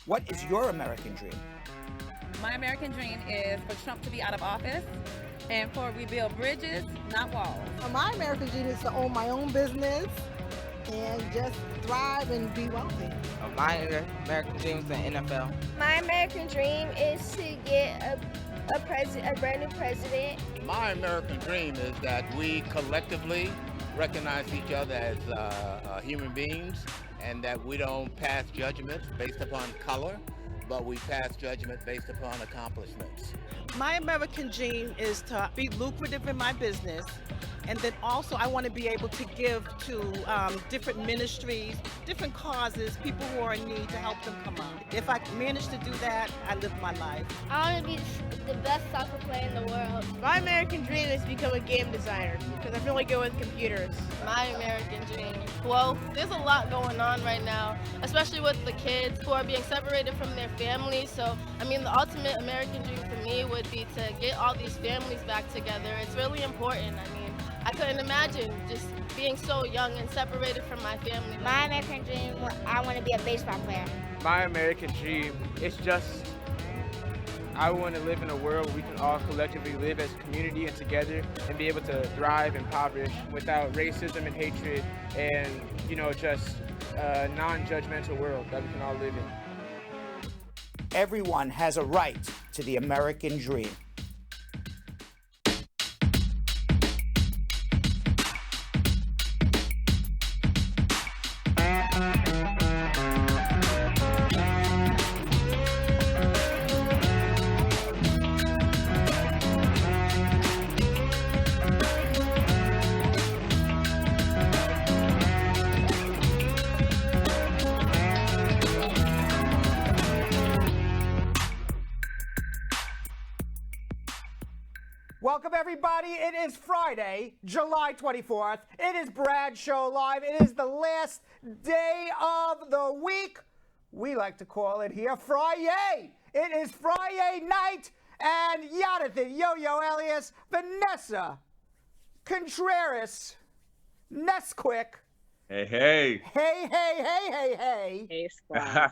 What is your American dream? My American dream is for Trump to be out of office and for we build bridges, not walls. My American dream is to own my own business and just thrive and be wealthy. My American dream is the NFL. My American dream is to get a brand new president. My American dream is that we collectively recognize each other as human beings and that we don't pass judgments based upon color, but we pass judgment based upon accomplishments. My American dream is to be lucrative in my business, and then also I want to be able to give to different ministries, different causes, people who are in need, to help them come up. If I manage to do that, I live my life. I want to be the best soccer player in the world. My American dream is to become a game designer because I'm really good with computers. My American dream. Well, there's a lot going on right now, especially with the kids who are being separated from their families. So, I mean, the ultimate American dream for me would be to get all these families back together. It's really important. I mean, I couldn't imagine just being so young and separated from my family. My American dream, I want to be a baseball player. My American dream is just, I want to live in a world where we can all collectively live as a community and together and be able to thrive and impoverish without racism and hatred and, just a non-judgmental world that we can all live in. Everyone has a right to the American dream. Welcome, everybody. It is Friday, July 24th. It is Brad Show Live. It is the last day of the week. We like to call it here Friday. It is Friday night, and Yonathan, Yo-Yo, Elias, Vanessa, Contreras, Ness-quick. Hey, hey. Hey, hey, hey, hey, hey. Hey, squad.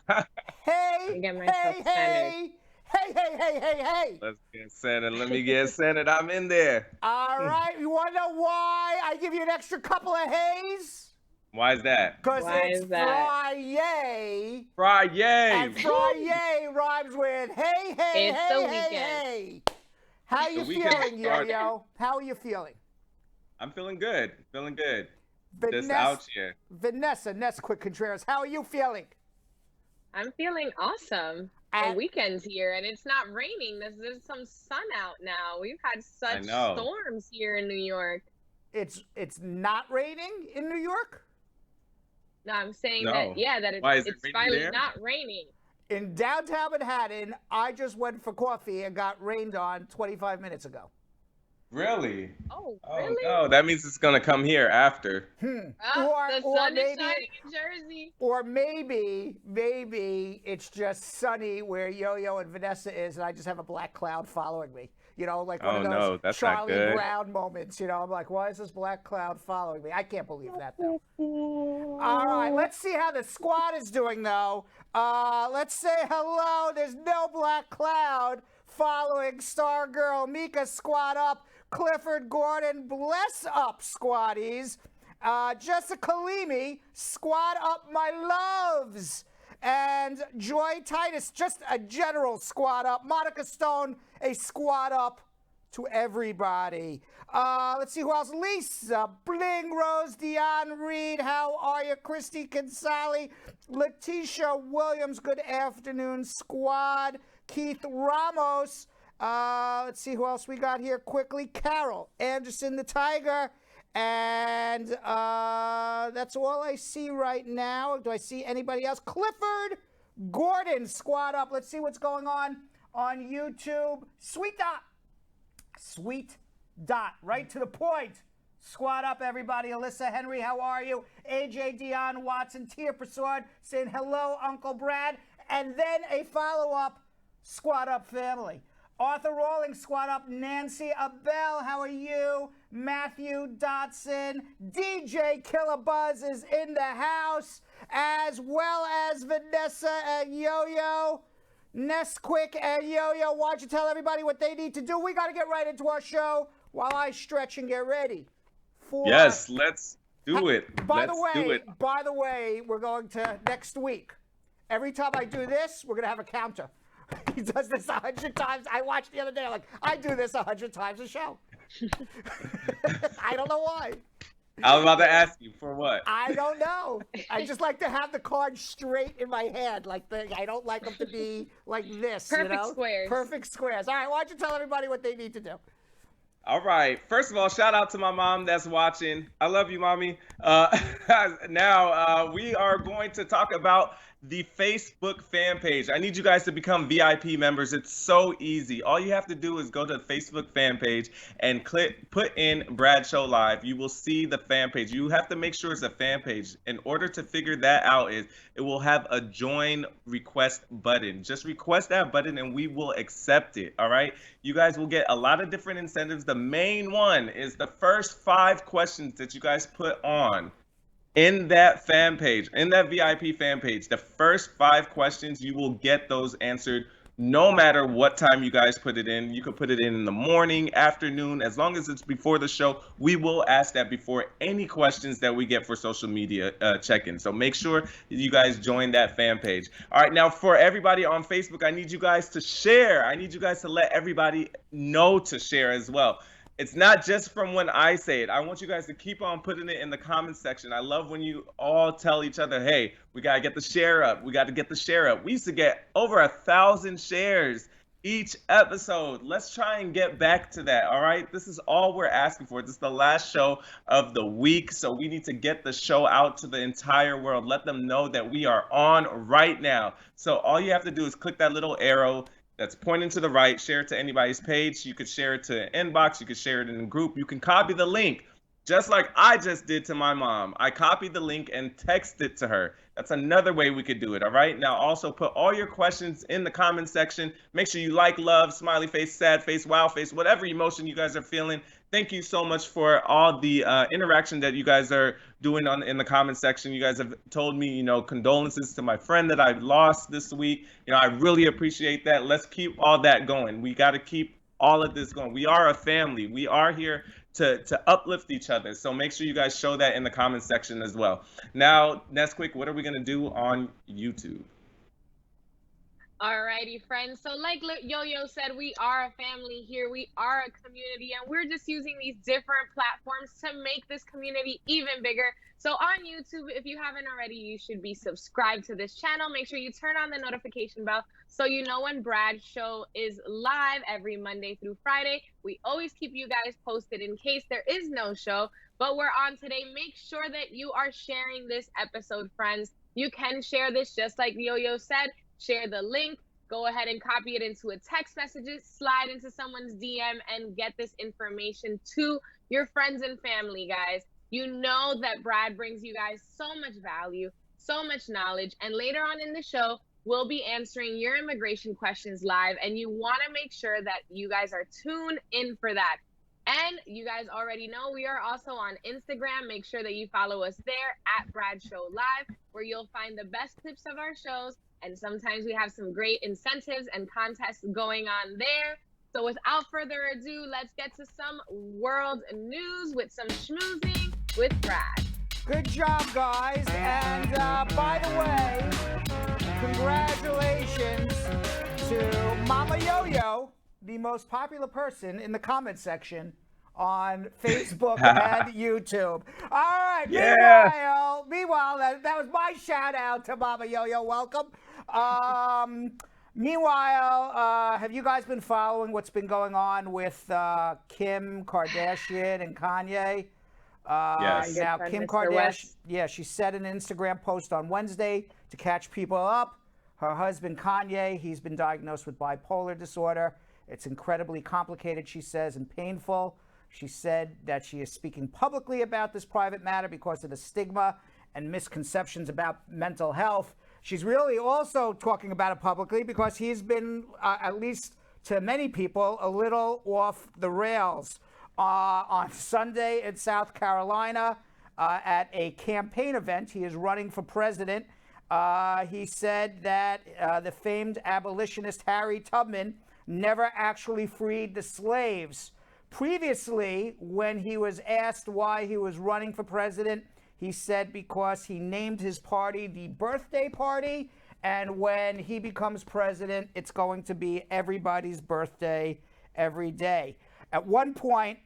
Hey, hey, hey. Hey, hey, hey, hey, hey. Let's get centered. Let me get centered. I'm in there. All right. You want to know why I give you an extra couple of hays? Why is that? Because it's Friday. Friday. And Friday rhymes with hey, hey, it's hey, the hey, weekend. Hey. How are you feeling, Yo-Yo? How are you feeling? I'm feeling good. Feeling good. Just out here. Vanessa, Ness-quick, Contreras, how are you feeling? I'm feeling awesome. The weekend's here and it's not raining. There's some sun out now. We've had such storms here in New York. It's not raining in New York? No, I'm saying that it's finally not raining. In downtown Manhattan, I just went for coffee and got rained on 25 minutes ago. Really? Oh, really? Oh, no. That means it's going to come here after. The sun is shining in Jersey. Or maybe it's just sunny where Yo-Yo and Vanessa is, and I just have a black cloud following me. Like one of those Charlie Brown moments. I'm like, why is this black cloud following me? I can't believe that, though. All right, let's see how the squad is doing, though. Let's say hello. There's no black cloud following Star Girl Mika, squad up. Clifford Gordon, bless up, squaddies. Jessica Leamy, squad up, my loves. And Joy Titus, just a general squad up. Monica Stone, a squad up to everybody. Let's see who else. Lisa, Bling, Rose, Dion Reed, how are you? Christy Kinsali, Letitia Williams, good afternoon, squad. Keith Ramos. Let's see who else we got here quickly. Carol Anderson, the Tiger. And that's all I see right now. Do I see anybody else? Clifford Gordon, squad up. Let's see what's going on YouTube. Sweet Dot, right to the point. Squad up, everybody. Alyssa Henry, how are you? AJ Dion Watson, Tia Prasad saying hello, Uncle Brad. And then a follow-up, squad up family. Arthur Rawling, squad up. Nancy ABEL, how are you? Matthew Dotson. DJ Killer Buzz is in the house, as well as Vanessa and Yo-Yo. Ness-quick and Yo-Yo, why don't you tell everybody what they need to do? We got to get right into our show while I stretch and get ready. Yes, let's do it. By the way, we're going to next week. Every time I do this, we're going to have a counter. He does this 100 times. I watched the other day. I'm like, I do this 100 times a show. I don't know why. I was about to ask you for what. I don't know. I just like to have the cards straight in my hand. I don't like them to be like this. Perfect squares. Perfect squares. All right, why don't you tell everybody what they need to do? All right. First of all, shout out to my mom that's watching. I love you, mommy. Now, we are going to talk about the Facebook fan page. I need you guys to become VIP members. It's so easy. All you have to do is go to the Facebook fan page and put in Brad Show Live. You will see the fan page. You have to make sure it's a fan page. In order to figure that out, it will have a join request button. Just request that button and we will accept it. All right. You guys will get a lot of different incentives. The main one is the first 5 questions that you guys put on in that fan page, in that VIP fan page. The first 5 questions, you will get those answered no matter what time you guys put it in. You could put it in the morning, afternoon, as long as it's before the show. We will ask that before any questions that we get for social media check-in. So make sure you guys join that fan page. All right, now for everybody on Facebook, I need you guys to share. I need you guys to let everybody know to share as well. It's not just from when I say it. I want you guys to keep on putting it in the comments section. I love when you all tell each other, hey, we got to get the share up. We got to get the share up. We used to get over 1,000 shares each episode. Let's try and get back to that, all right? This is all we're asking for. This is the last show of the week, so we need to get the show out to the entire world. Let them know that we are on right now. So all you have to do is click that little arrow that's pointing to the right, share it to anybody's page. You could share it to an inbox. You could share it in a group. You can copy the link, just like I just did to my mom. I copied the link and texted it to her. That's another way we could do it, all right? Now, also put all your questions in the comment section. Make sure you like, love, smiley face, sad face, wow face, whatever emotion you guys are feeling. Thank you so much for all the interaction that you guys are doing in the comment section. You guys have told me, condolences to my friend that I lost this week. I really appreciate that. Let's keep all that going. We got to keep all of this going. We are a family. We are here to uplift each other. So make sure you guys show that in the comment section as well. Now, Ness-quick, what are we going to do on YouTube? Alrighty, friends. So like Yo-Yo said, we are a family here. We are a community, and we're just using these different platforms to make this community even bigger. So on YouTube, if you haven't already, you should be subscribed to this channel. Make sure you turn on the notification bell so you know when Brad's show is live every Monday through Friday. We always keep you guys posted in case there is no show, but we're on today. Make sure that you are sharing this episode, friends. You can share this just like Yo-Yo said. Share the link, go ahead and copy it into a text message, slide into someone's DM, and get this information to your friends and family, guys. You know that Brad brings you guys so much value, so much knowledge, and later on in the show, we'll be answering your immigration questions live, and you want to make sure that you guys are tuned in for that. And you guys already know we are also on Instagram. Make sure that you follow us there at Brad Show Live, where you'll find the best clips of our shows. And sometimes we have some great incentives and contests going on there. So without further ado, let's get to some world news with some schmoozing with Brad. Good job, guys. And by the way, congratulations to Mama Yo-Yo, the most popular person in the comment section on Facebook and YouTube. All right. Yeah. Meanwhile, that was my shout out to Mama Yo-Yo. Welcome. Meanwhile, have you guys been following what's been going on with Kim Kardashian and Kanye? Yes. Now, Kim Kardashian, she said an Instagram post on Wednesday to catch people up. Her husband, Kanye, he's been diagnosed with bipolar disorder. It's incredibly complicated, she says, and painful. She said that she is speaking publicly about this private matter because of the stigma and misconceptions about mental health. She's really also talking about it publicly because he's been at least to many people, a little off the rails. On Sunday in South Carolina, at a campaign event, he is running for president. He said that the famed abolitionist Harry Tubman never actually freed the slaves. Previously, when he was asked why he was running for president, he said because he named his party the Birthday Party, and when he becomes president, it's going to be everybody's birthday every day. At one point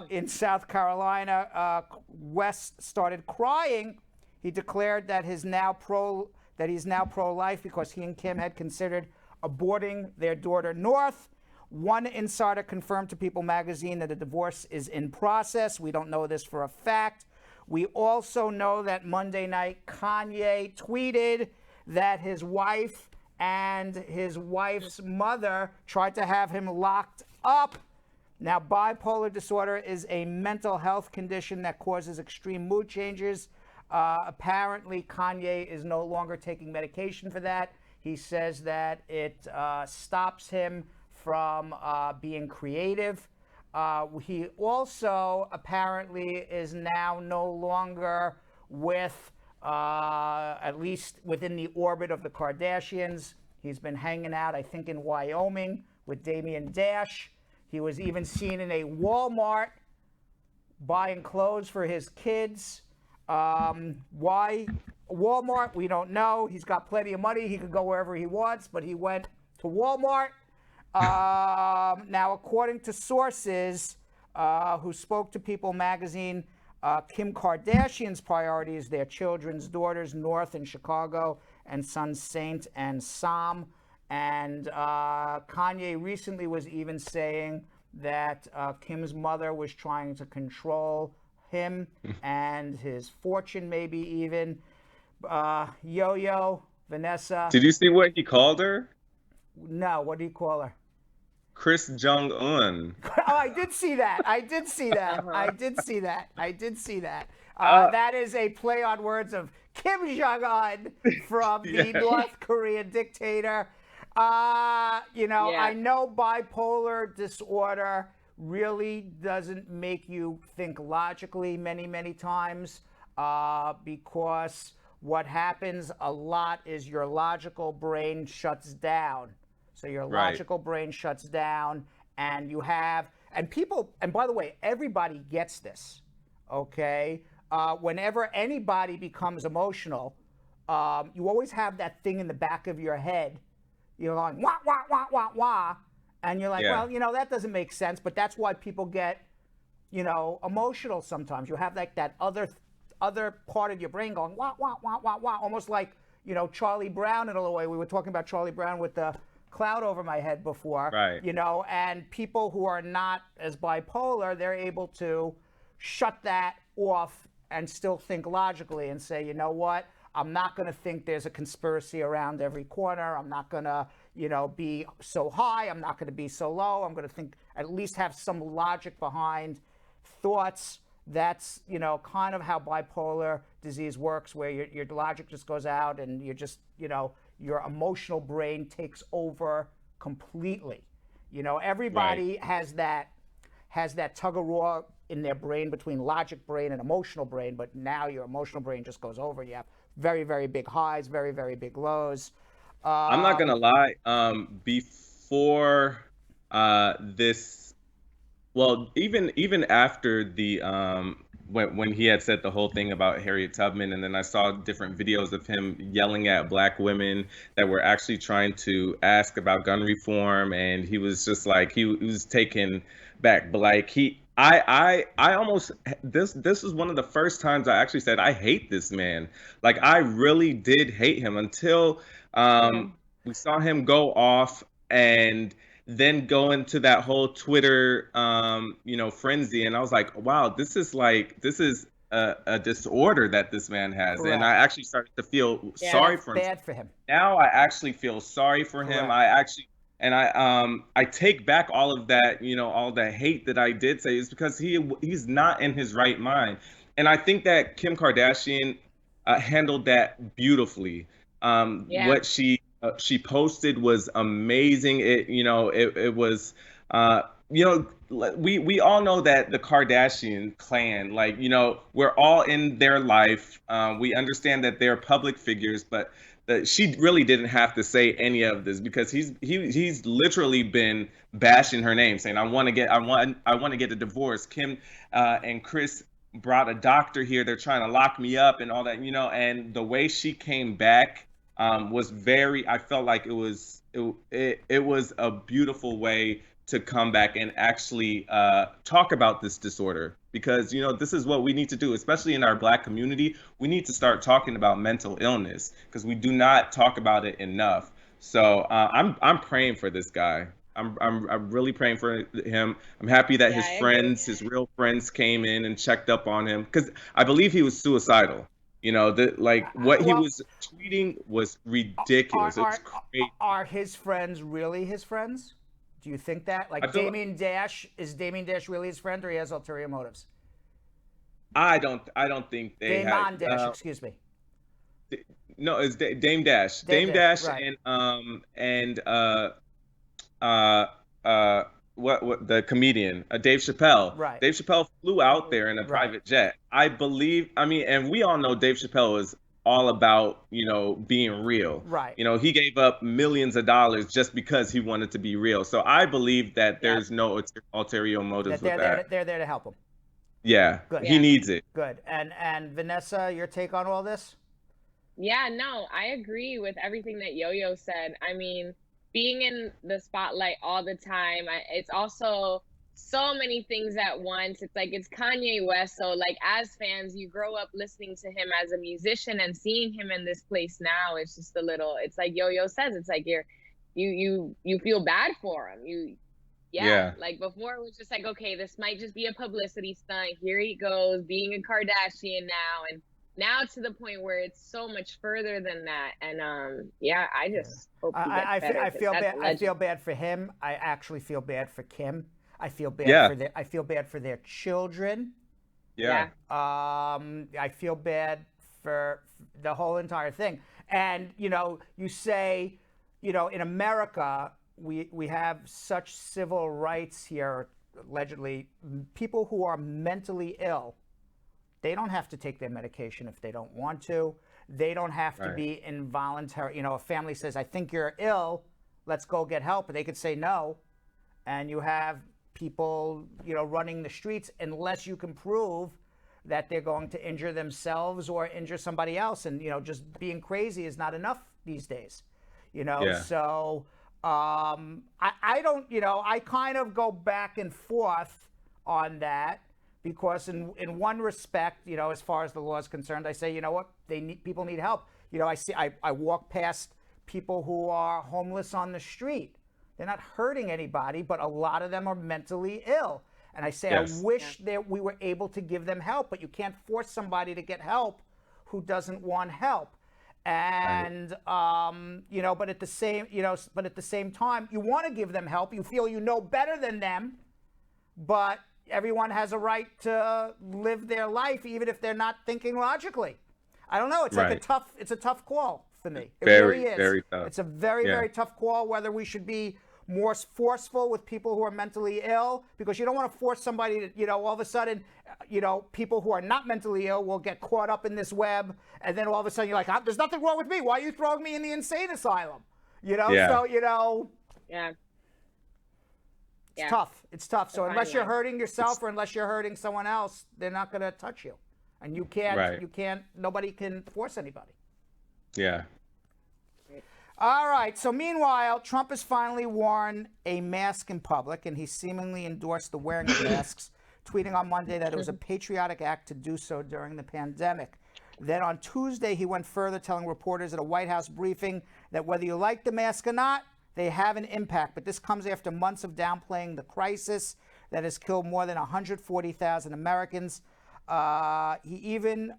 in South Carolina, West started crying. He declared that he's now pro-life because he and Kim had considered aborting their daughter North. One insider confirmed to People magazine that a divorce is in process. We don't know this for a fact. We also know that Monday night Kanye tweeted that his wife and his wife's mother tried to have him locked up. Now, bipolar disorder is a mental health condition that causes extreme mood changes. Apparently, Kanye is no longer taking medication for that. He says that it stops him from being creative. He also apparently is now no longer with, at least within the orbit of the Kardashians. He's been hanging out, I think, in Wyoming with Damian Dash. He was even seen in a Walmart buying clothes for his kids. Why Walmart? We don't know. He's got plenty of money. He could go wherever he wants, but he went to Walmart. Now, according to sources who spoke to People magazine, Kim Kardashian's priority is their children's daughters, North in Chicago, and sons Saint and Sam. And Kanye recently was even saying that Kim's mother was trying to control him and his fortune, maybe even. Yo-Yo, Vanessa. Did you see what he called her? No, what did he call her? Chris Jong-un. Oh, I did see that. That is a play on words of Kim Jong-un from the North Korean dictator. I know bipolar disorder really doesn't make you think logically many times, because what happens a lot is your logical brain shuts down. So your logical brain shuts down, and you have, and by the way, everybody gets this, okay? Whenever anybody becomes emotional, you always have that thing in the back of your head. You're going, wah, wah, wah, wah, wah. And you're like, well, that doesn't make sense. But that's why people get, emotional sometimes. You have like that other part of your brain going, wah, wah, wah, wah, wah. Almost like, Charlie Brown in a way. We were talking about Charlie Brown with the cloud over my head before. Right. And people who are not as bipolar, they're able to shut that off and still think logically and say, you know what? I'm not going to think there's a conspiracy around every corner. I'm not going to, be so high. I'm not going to be so low. I'm going to think, at least have some logic behind thoughts. That's, kind of how bipolar disease works, where your logic just goes out and you're just, your emotional brain takes over completely. Everybody has that tug of war in their brain between logic brain and emotional brain, but now your emotional brain just goes over. You have very, very big highs, very, very big lows. I'm not gonna lie. Before this, well, even after the when he had said the whole thing about Harriet Tubman, and then I saw different videos of him yelling at black women that were actually trying to ask about gun reform, and he was just like he was taken back. But like I almost, this is one of the first times I actually said I hate this man. Like I really did hate him until we saw him go off and then go into that whole Twitter frenzy, and I was like, wow, this is a disorder that this man has. Correct. And I actually started to feel sorry for him. Bad for him. Now I actually feel sorry for him. I take back all of that, all the hate that I did say is because he's not in his right mind. And I think that Kim Kardashian handled that beautifully. What she she posted was amazing. It was, we all know that the Kardashian clan, we're all in their life. We understand that they're public figures, but she really didn't have to say any of this, because he's literally been bashing her name, saying, I want to get a divorce. Kim and Chris brought a doctor here. They're trying to lock me up and all that, and the way she came back was I felt like it was a beautiful way to come back and actually talk about this disorder, because this is what we need to do, especially in our Black community. We need to start talking about mental illness, because we do not talk about it enough. So I'm praying for this guy. I'm really praying for him. I'm happy that his real friends came in and checked up on him, because I believe he was suicidal. What he was tweeting was ridiculous. It was crazy. Are his friends really his friends? Do you think that? Is Damien Dash really his friend, or he has ulterior motives? I don't think they Damon Dash, excuse me. No, it's Dame Dash. Dame Dash, right. What the comedian Dave Chappelle. Right. Dave Chappelle flew out there in a private jet. I believe. And we all know Dave Chappelle is all about being real. Right. He gave up millions of dollars just because he wanted to be real. So I believe that there's no ulterior motives with that. They're there to help him. Yeah. Good. He needs it. Good. And Vanessa, your take on all this? Yeah, no, I agree with everything that Yo-Yo said. I mean, being in the spotlight all the time, it's also so many things at once. It's like, it's Kanye West, so as fans, you grow up listening to him as a musician, and seeing him in this place now, it's just it's like Yo-Yo says, it's like you feel bad for him. Before it was just like, okay, this might just be a publicity stunt, here he goes being a Kardashian now, and now to the point where it's so much further than that. And I just hope he gets better. I feel bad for him. I actually feel bad for Kim. I feel bad I feel bad for their children. Yeah. I feel bad for the whole entire thing. And you say, in America, we have such civil rights here. Allegedly, people who are mentally ill, they don't have to take their medication if they don't want to. They don't have to be involuntary. A family says, I think you're ill, let's go get help. But they could say no. And you have people, running the streets, unless you can prove that they're going to injure themselves or injure somebody else. And, just being crazy is not enough these days, So I don't, I kind of go back and forth on that. Because in one respect, as far as the law is concerned, I say, what, people need help. I walk past people who are homeless on the street. They're not hurting anybody, but a lot of them are mentally ill. And I say, I wish that we were able to give them help, but you can't force somebody to get help who doesn't want help. And but at the same time, you want to give them help. You feel better than them, but everyone has a right to live their life, even if they're not thinking logically. I don't know. It's it's a tough call for me. It really is. Very tough. It's a very tough call, whether we should be more forceful with people who are mentally ill, because you don't want to force somebody to, all of a sudden, people who are not mentally ill will get caught up in this web. And then all of a sudden you're like, there's nothing wrong with me. Why are you throwing me in the insane asylum? So, It's tough. It's tough. So unless you're hurting yourself or unless you're hurting someone else, they're not going to touch you. And you can't, nobody can force anybody. Yeah. All right. So meanwhile, Trump has finally worn a mask in public, and he seemingly endorsed the wearing of masks, tweeting on Monday that it was a patriotic act to do so during the pandemic. Then on Tuesday, he went further, telling reporters at a White House briefing that whether you like the mask or not, they have an impact. But this comes after months of downplaying the crisis that has killed more than 140,000 Americans. He even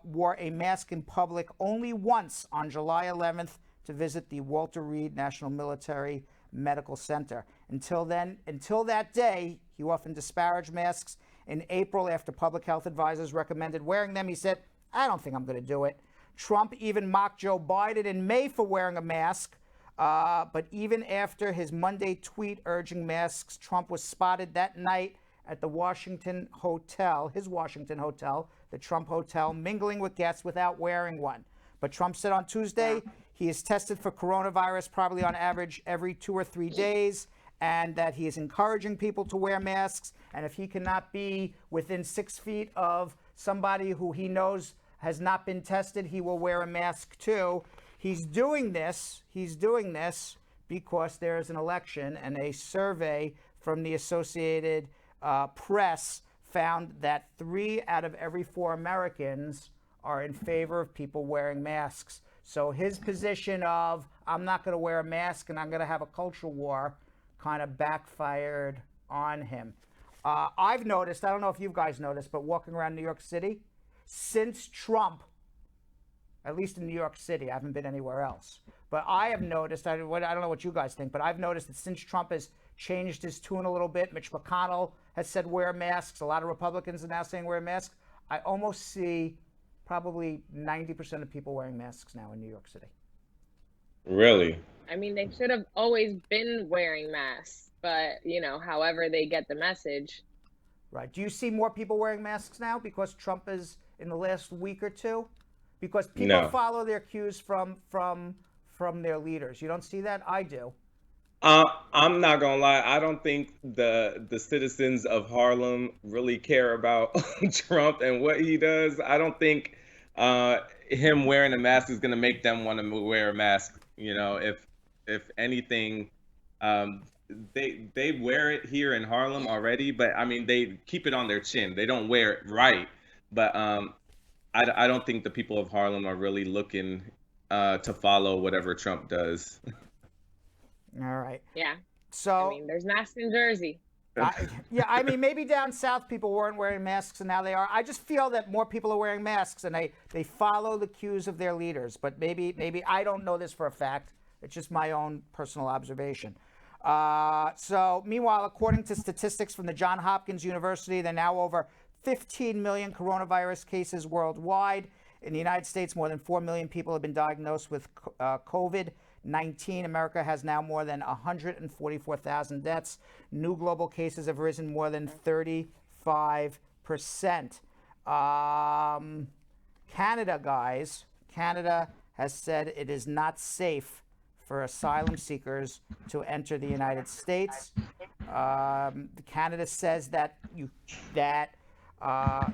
wore a mask in public only once on July 11th to visit the Walter Reed National Military Medical Center. Until that day, he often disparaged masks. In April, after public health advisors recommended wearing them, he said, I don't think I'm going to do it. Trump even mocked Joe Biden in May for wearing a mask. But even after his Monday tweet urging masks, Trump was spotted that night at the Washington Hotel, his Washington Hotel, the Trump Hotel, mingling with guests without wearing one. But Trump said on Tuesday he is tested for coronavirus probably on average every 2 or 3 days, and that he is encouraging people to wear masks. And if he cannot be within 6 feet of somebody who he knows has not been tested, he will wear a mask too. He's doing this because there is an election, and a survey from the Associated Press found that 3 out of every 4 Americans are in favor of people wearing masks. So his position of, I'm not going to wear a mask and I'm going to have a cultural war, kind of backfired on him. I've noticed, I don't know if you guys noticed, but walking around New York City, since Trump, at least in New York City, I haven't been anywhere else, but I have noticed, I don't know what you guys think, but I've noticed that since Trump has changed his tune a little bit, Mitch McConnell has said wear masks, a lot of Republicans are now saying wear masks, I almost see probably 90% of people wearing masks now in New York City. Really? I mean, they should have always been wearing masks, but, however they get the message. Right. Do you see more people wearing masks now because Trump is in the last week or two? Because people follow their cues from their leaders. You don't see that? I do. I'm not gonna lie. I don't think the citizens of Harlem really care about Trump and what he does. I don't think him wearing a mask is gonna make them want to wear a mask. If anything, they wear it here in Harlem already, but I mean they keep it on their chin. They don't wear it right. But I don't think the people of Harlem are really looking to follow whatever Trump does. All right. Yeah. So I mean, there's masks in Jersey. I mean, maybe down south people weren't wearing masks and now they are. I just feel that more people are wearing masks and they follow the cues of their leaders. But maybe I don't know this for a fact. It's just my own personal observation. So meanwhile, according to statistics from the Johns Hopkins University, there are now over 15 million coronavirus cases worldwide. In the United States, more than 4 million people have been diagnosed with COVID-19. America has now more than 144,000 deaths. New global cases have risen more than 35%. Canada, guys, Canada has said it is not safe for asylum seekers to enter the United States. Canada says that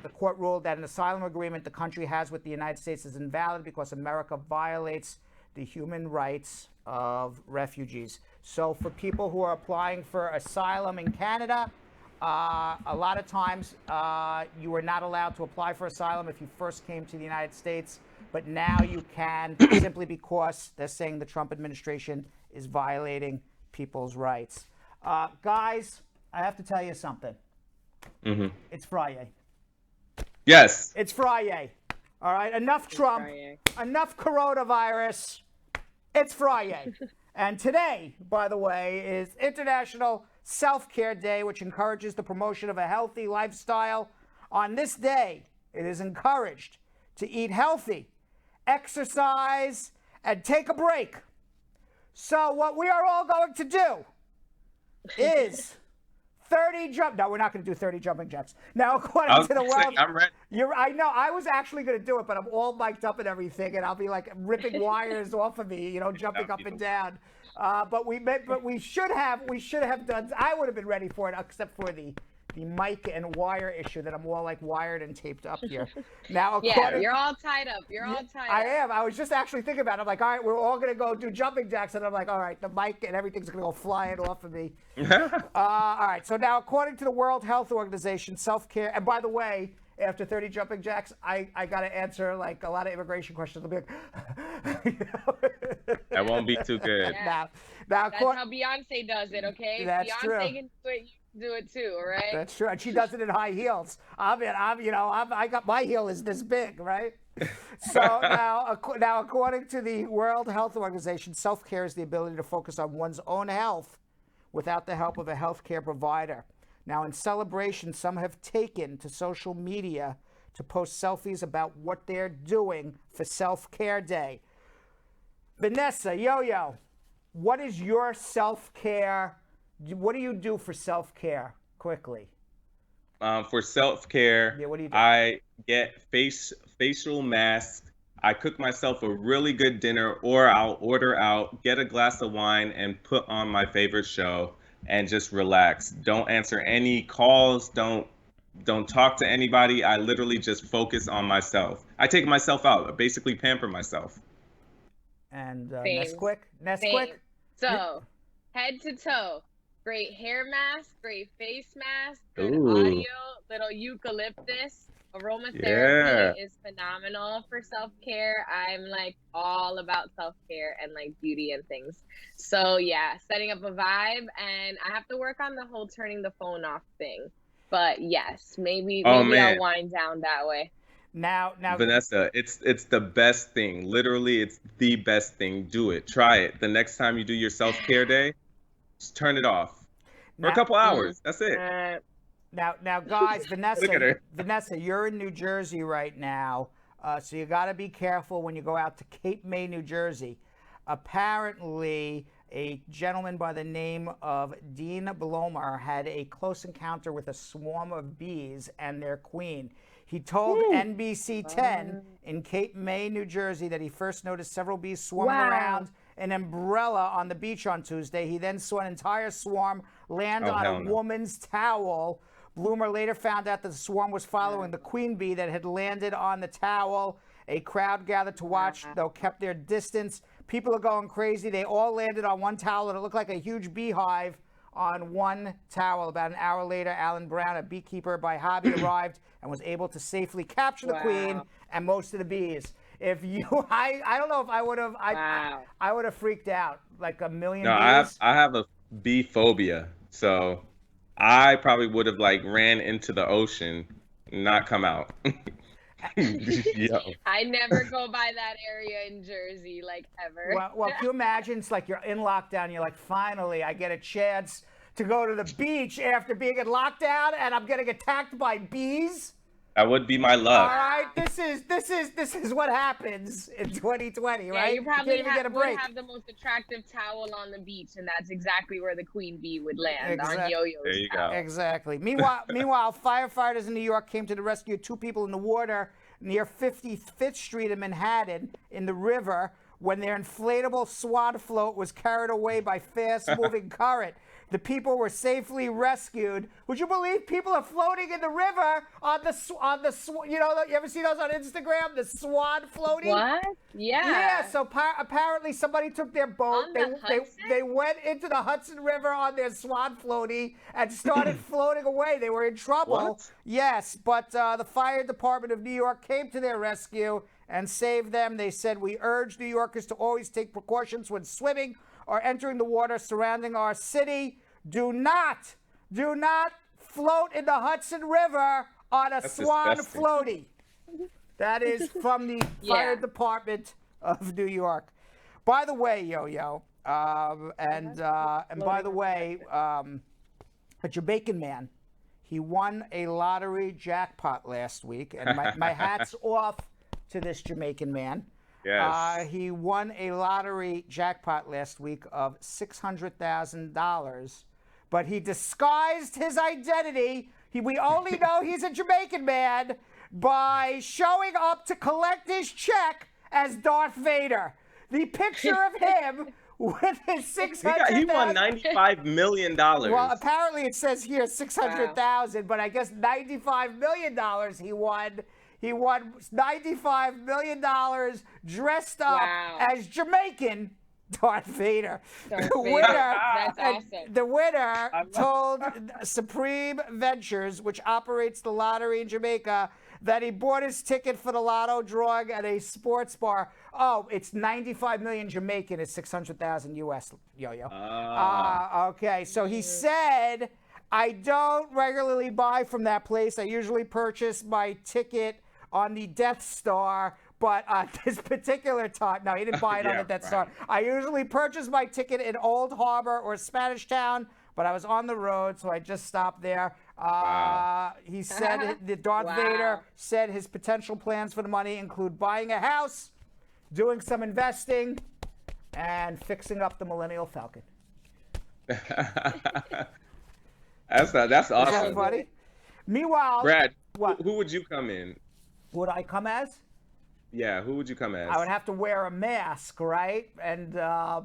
the court ruled that an asylum agreement the country has with the United States is invalid because America violates the human rights of refugees. So for people who are applying for asylum in Canada, a lot of times you were not allowed to apply for asylum if you first came to the United States, but now you can simply because they're saying the Trump administration is violating people's rights. Guys, I have to tell you something. Mm-hmm. It's Friday. Yes. It's Friday. All right. Enough Trump. Enough coronavirus. It's Friday. And today, by the way, is International Self-Care Day, which encourages the promotion of a healthy lifestyle. On this day, it is encouraged to eat healthy, exercise, and take a break. So what we are all going to do is 30 jump. No, we're not going to do 30 jumping jacks. Now, according to the world, I'm ready. I know. I was actually going to do it, but I'm all mic'd up and everything, and I'll be like ripping wires off of me, jumping up and down. But we should have done. I would have been ready for it, except for the mic and wire issue that I'm all like wired and taped up here. Now, you're all tied up. I am. I was just actually thinking about it. I'm like, all right, we're all going to go do jumping jacks. And I'm like, all right, the mic and everything's going to go flying off of me. All right. So now, according to the World Health Organization, self-care. And by the way, after 30 jumping jacks, I got to answer like a lot of immigration questions. I'll be like, that won't be too good. Yeah. Now, that's how Beyonce does it, okay? That's Beyonce true. Can do it. Do it too, all right? That's true. And she does it in high heels. I got my heel is this big, right? So now, according to the World Health Organization, self-care is the ability to focus on one's own health without the help of a healthcare provider. Now, in celebration, some have taken to social media to post selfies about what they're doing for Self-Care Day. Vanessa, Yo-Yo, what is your self-care? What do you do for self-care? Quickly. For self-care, what do you do? I get facial masks. I cook myself a really good dinner, or I'll order out, get a glass of wine, and put on my favorite show and just relax. Don't answer any calls. Don't talk to anybody. I literally just focus on myself. I take myself out. I basically pamper myself. And Same. Ness-quick? So, head to toe. Great hair mask, great face mask, good Ooh. audio, little eucalyptus. Aromatherapy is phenomenal for self-care. I'm like all about self-care and like beauty and things. So yeah, setting up a vibe, and I have to work on the whole turning the phone off thing. But yes, maybe I'll wind down that way. Now, Vanessa, it's the best thing. Literally, it's the best thing. Do it. Try it. The next time you do your self-care day, just turn it off for a couple hours. That's it. Now, guys, Vanessa, Look at her. Vanessa, you're in New Jersey right now, so you got to be careful when you go out to Cape May, New Jersey. Apparently, a gentleman by the name of Dean Blomer had a close encounter with a swarm of bees and their queen. He told NBC 10 in Cape May, New Jersey, that he first noticed several bees swarming around an umbrella on the beach on Tuesday. He then saw an entire swarm land on a woman's towel. Bloomer later found out that the swarm was following the queen bee that had landed on the towel. A crowd gathered to watch, though kept their distance. People are going crazy. They all landed on one towel, and it looked like a huge beehive on one towel. About an hour later, Alan Brown, a beekeeper by hobby, arrived and was able to safely capture the queen and most of the bees. If you, I don't know if I would have, I would have freaked out like a million bees. I have a bee phobia, so I probably would have like ran into the ocean, not come out. Yo. I never go by that area in Jersey, like ever. Well, can you imagine? It's like you're in lockdown. You're like, finally, I get a chance to go to the beach after being in lockdown, and I'm getting attacked by bees. That would be my luck. All right, this is what happens in 2020, right? You probably would have the most attractive towel on the beach, and that's exactly where the queen bee would land, on Yo-Yo's There you towel. go. Exactly. Meanwhile, firefighters in New York came to the rescue of two people in the water near 55th Street in Manhattan in the river when their inflatable swan float was carried away by fast-moving current. The people were safely rescued. Would you believe people are floating in the river on the you know, you ever see those on Instagram, the swan floating? What? Yeah. Yeah, so apparently somebody took their boat. They went into the Hudson River on their swan floaty and started floating away. They were in trouble. What? Yes, but the fire department of New York came to their rescue and saved them. They said, "We urge New Yorkers to always take precautions when swimming or entering the water surrounding our city. Do not float in the Hudson River on a swan disgusting. floaty." That is from the fire department of New York. By the way, Yo-Yo, and by the way, a Jamaican man, he won a lottery jackpot last week, and my hat's off to this Jamaican man. Yes. He won a lottery jackpot last week of $600,000, but he disguised his identity. We only know he's a Jamaican man by showing up to collect his check as Darth Vader. The picture of him with his $600,000. He won $95 million. Well, apparently it says here $600,000, but I guess $95 million he won. He won $95 million dressed up as Jamaican Darth Vader. That's awesome. The winner told Supreme Ventures, which operates the lottery in Jamaica, that he bought his ticket for the lotto drawing at a sports bar. Oh, it's 95 million Jamaican. It's 600,000 US, Yo-Yo. Okay, so he said, "I don't regularly buy from that place. I usually purchase my ticket on the Death Star, but this particular time," no, he didn't buy it on the Death Star. "I usually purchase my ticket in Old Harbor or Spanish Town, but I was on the road, so I just stopped there. He said that Darth Vader said his potential plans for the money include buying a house, doing some investing, and fixing up the Millennial Falcon. That's awesome. Is that funny? Meanwhile, Brad, who would you come in? Would I come as? Yeah, who would you come as? I would have to wear a mask, right? And I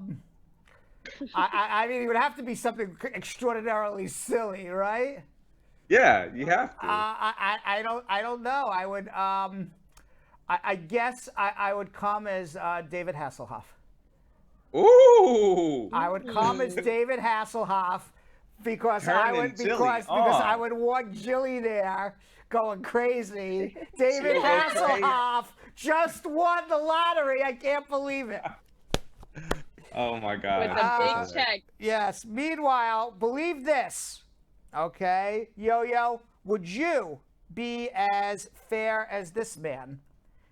mean, it would have to be something extraordinarily silly, right? Yeah, you have to. I don't know. I would. I guess I would come as David Hasselhoff. Ooh. I would come as David Hasselhoff because I would want Jilly there going crazy. David Hasselhoff just won the lottery. I can't believe it. Oh my God. With a big check. Yes. Meanwhile, believe this. Okay, Yo-Yo, would you be as fair as this man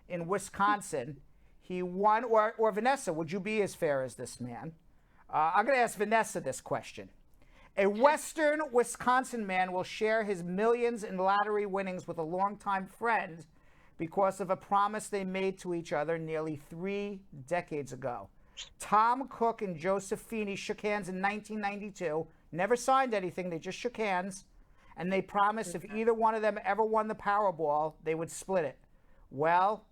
in Wisconsin? He won, or Vanessa, would you be as fair as this man? I'm going to ask Vanessa this question. A Western Wisconsin man will share his millions in lottery winnings with a longtime friend because of a promise they made to each other nearly 3 decades ago. Tom Cook and Joseph Feeney shook hands in 1992, never signed anything, they just shook hands, and they promised if either one of them ever won the Powerball, they would split it. Well,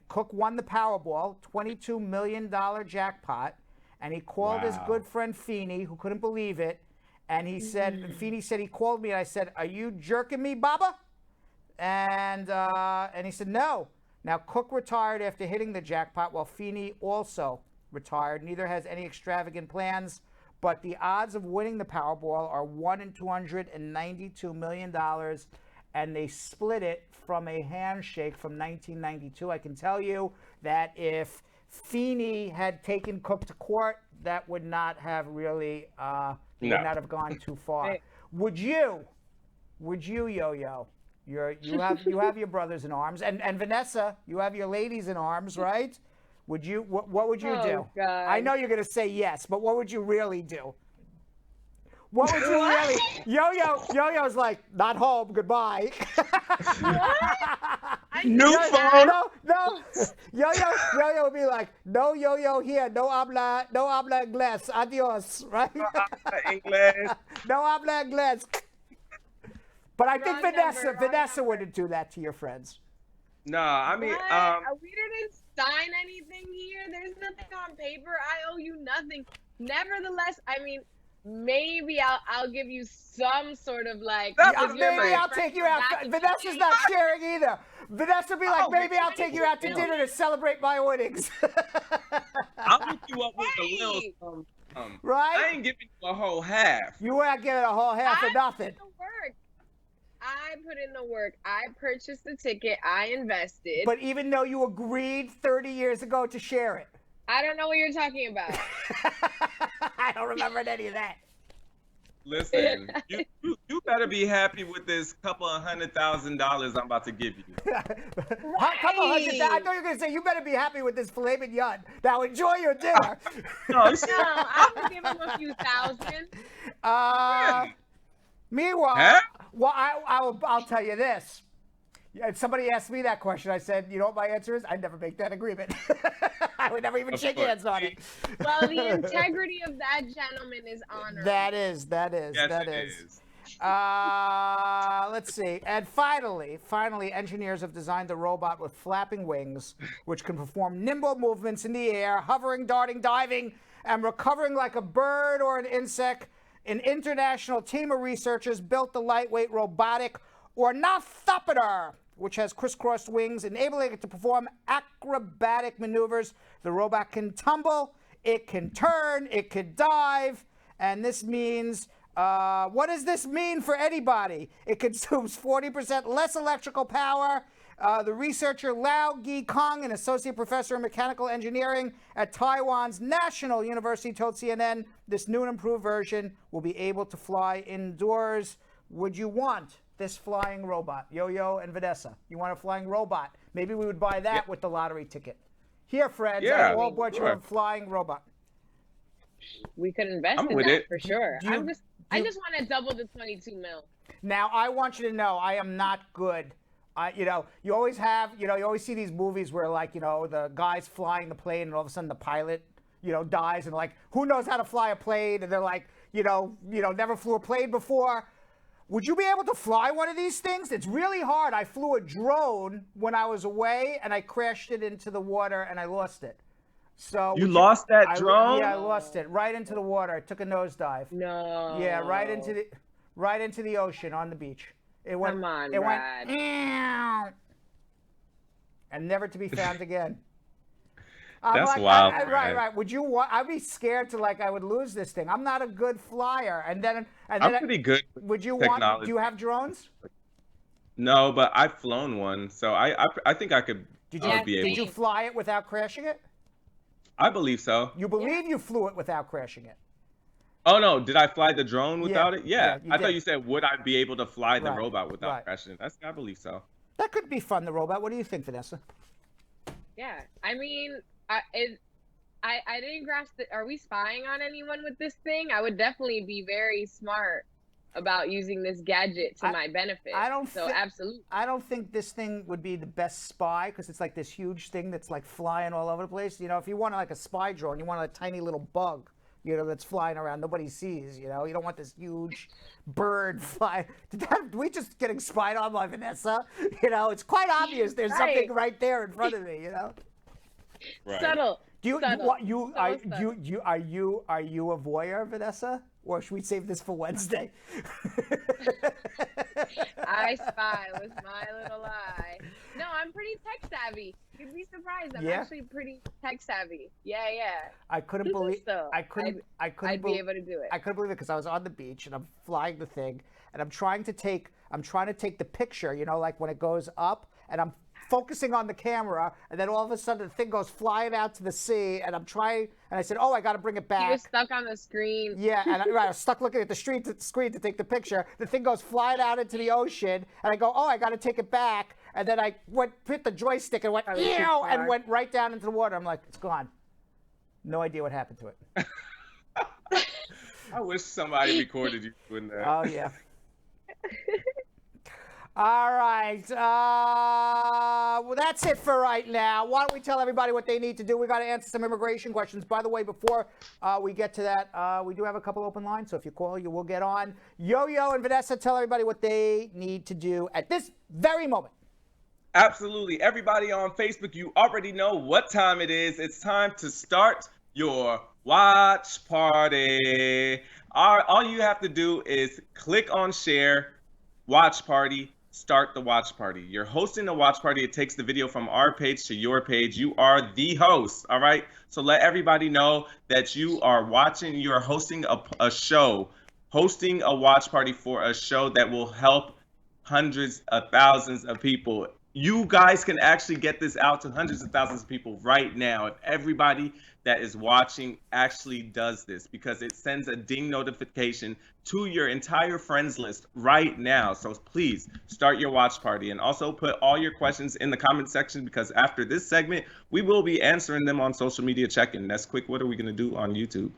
Cook won the Powerball, $22 million jackpot, and he called his good friend Feeney, who couldn't believe it, and he said, and Feeney said, he called me, and I said, "Are you jerking me, Baba?" And he said, "No." Now, Cook retired after hitting the jackpot, while Feeney also retired. Neither has any extravagant plans, but the odds of winning the Powerball are 1 in $292 million, and they split it from a handshake from 1992. I can tell you that if Feeney had taken Cook to court, that would not have really would not have gone too far. Would you, Yo-Yo? You have your brothers in arms, and Vanessa, you have your ladies in arms, right? Would you? What would you do? God. I know you're gonna say yes, but what would you really do? What would you really? Yo-Yo's like, not home. Goodbye. New phone. No. Yo-Yo would be like, no Yo-Yo here. No habla inglés. Adios. Right? No habla inglés. No habla inglés. But I think Vanessa wouldn't do that to your friends. No, I mean, we didn't sign anything here. There's nothing on paper. I owe you nothing. Nevertheless, I mean, maybe I'll give you some sort of like. Maybe I'll take you out. Vanessa's not sharing either. Vanessa would be like, maybe I'll take you out to dinner to celebrate my winnings. I'll hook you up with a little something. Right? I ain't giving you a whole half. You weren't giving a whole half of nothing. I put in the work. I purchased the ticket. I invested. But even though you agreed 30 years ago to share it. I don't know what you're talking about. I don't remember any of that. Listen, you better be happy with this couple of $100,000 I'm about to give you. Couple $100,000. I thought you were going to say, you better be happy with this filet mignon. Now enjoy your dinner. No, I'll give him a few thousand. Meanwhile, well, I'll tell you this. Somebody asked me that question. I said, you know what my answer is? I'd never make that agreement. I would never even shake hands on it. Well, the integrity of that gentleman is honored. That is. Yes, it is. Let's see. And finally, engineers have designed a robot with flapping wings, which can perform nimble movements in the air, hovering, darting, diving, and recovering like a bird or an insect. An international team of researchers built the lightweight robotic ornithopter, which has crisscrossed wings, enabling it to perform acrobatic maneuvers. The robot can tumble, it can turn, it can dive, and this means, what does this mean for anybody? It consumes 40% less electrical power. The researcher Lau Gi Kong, an associate professor in mechanical engineering at Taiwan's National University, told CNN this new and improved version will be able to fly indoors. Would you want this flying robot? Yo-Yo and Vanessa, you want a flying robot? Maybe we would buy that with the lottery ticket. Here, friends, I all bought you a flying robot. We could invest in that for sure. I just want to double the 22 mil. Now, I want you to know I am not good. You always see these movies where, like, the guy's flying the plane and all of a sudden the pilot, dies and, like, who knows how to fly a plane? And they're like, never flew a plane before. Would you be able to fly one of these things? It's really hard. I flew a drone when I was away and I crashed it into the water and I lost it. So you lost that drone? Yeah, I lost it right into the water. I took a nosedive. No. Yeah, right into the ocean on the beach. It went. Come on, it Brad. went. And never to be found again. That's wild. Right. Would you want? I'd be scared to, like, I would lose this thing. I'm not a good flyer. And then I'm pretty good. Would you technology. want? Do you have drones? No, but I've flown one, so I think I could. Be able. Did you fly it without crashing it? I believe so. You believe you flew it without crashing it? Oh no! Did I fly the drone without it? Yeah, I did. thought you said would I be able to fly the robot without crashing it? I believe so. That could be fun. The robot. What do you think, Vanessa? Yeah, I mean, I didn't grasp it. Are we spying on anyone with this thing? I would definitely be very smart about using this gadget to my benefit. Absolutely. I don't think this thing would be the best spy because it's like this huge thing that's like flying all over the place. If you want like a spy drone, you want a tiny little bug, that's flying around. Nobody sees, you don't want this huge bird fly. Did we just getting spied on by Vanessa? It's quite obvious there's something right there in front of me, Right. Subtle. Are you a voyeur, Vanessa? Or should we save this for Wednesday? I spy with my little eye. No, I'm pretty tech savvy. You'd be surprised. I'm actually pretty tech savvy. Yeah. I couldn't believe. So I couldn't be able to do it. I couldn't believe it because I was on the beach and I'm flying the thing and I'm trying to take the picture. Like when it goes up and I'm focusing on the camera, and then all of a sudden the thing goes flying out to the sea, and I'm trying, and I said, oh, I got to bring it back. You were stuck on the screen. Yeah, and I was stuck looking at the screen to take the picture. The thing goes flying out into the ocean, and I go, oh, I got to take it back, and then I hit the joystick and went, ew, and went right down into the water. I'm like, it's gone. No idea what happened to it. I wish somebody recorded you doing that. Oh, yeah. All right. Well, that's it for right now. Why don't we tell everybody what they need to do? We got to answer some immigration questions. By the way, before we get to that, we do have a couple open lines. So if you call, you will get on. Yo-Yo and Vanessa, tell everybody what they need to do at this very moment. Absolutely. Everybody on Facebook, you already know what time it is. It's time to start your watch party. All you have to do is click on share, watch party, start the watch party. You're hosting a watch party. It takes the video from our page to your page. You are the host, all right? So let everybody know that you are watching, you're hosting a show, hosting a watch party for a show that will help hundreds of thousands of people. You guys can actually get this out to hundreds of thousands of people right now. If everybody that is watching actually does this, because it sends a ding notification to your entire friends list right now. So please start your watch party, and also put all your questions in the comment section, because after this segment, we will be answering them on social media check-in. Ness-quick, what are we going to do on YouTube?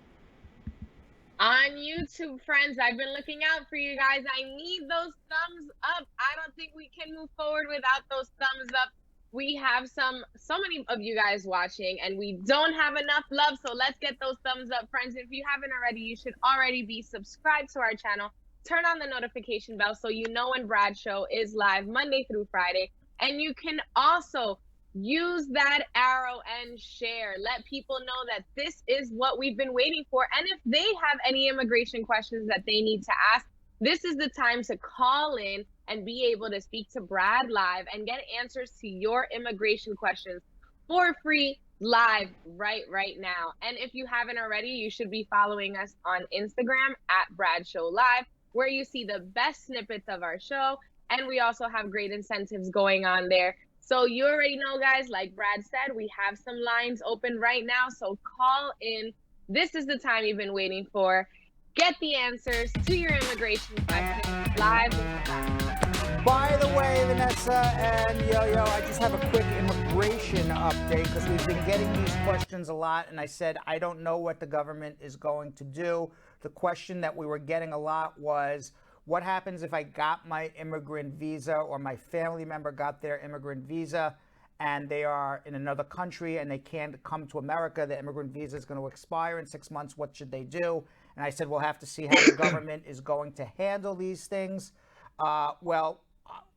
On YouTube, friends, I've been looking out for you guys. I need those thumbs up. I don't think we can move forward without those thumbs up. We have so many of you guys watching, and we don't have enough love, so let's get those thumbs up, friends. If you haven't already, you should already be subscribed to our channel. Turn on the notification bell so you know when Brad's show is live Monday through Friday. And you can also use that arrow and share. Let people know that this is what we've been waiting for. And if they have any immigration questions that they need to ask, this is the time to call in and be able to speak to Brad live and get answers to your immigration questions for free live right now. And if you haven't already, you should be following us on Instagram at Brad Show Live, where you see the best snippets of our show. And we also have great incentives going on there. So you already know, guys, like Brad said, we have some lines open right now. So call in. This is the time you've been waiting for. Get the answers to your immigration questions live. By the way, Vanessa and Yo-Yo, I just have a quick immigration update, because we've been getting these questions a lot, and I said I don't know what the government is going to do. The question that we were getting a lot was, what happens if I got my immigrant visa or my family member got their immigrant visa and they are in another country and they can't come to America? The immigrant visa is going to expire in 6 months. What should they do? And I said, we'll have to see how the government is going to handle these things. Well,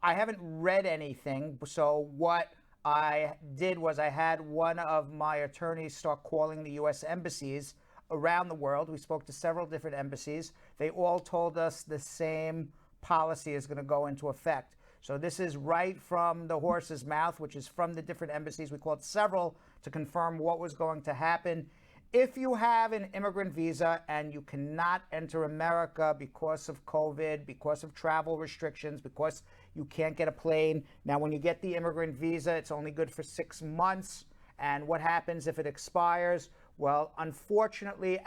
I haven't read anything. So what I did was I had one of my attorneys start calling the U.S. embassies around the world. We spoke to several different embassies. They all told us the same policy is going to go into effect. So this is right from the horse's mouth, which is from the different embassies. We called several to confirm what was going to happen. If you have an immigrant visa and you cannot enter America because of COVID, because of travel restrictions, because you can't get a plane. Now, when you get the immigrant visa, it's only good for 6 months. And what happens if it expires? Well, unfortunately,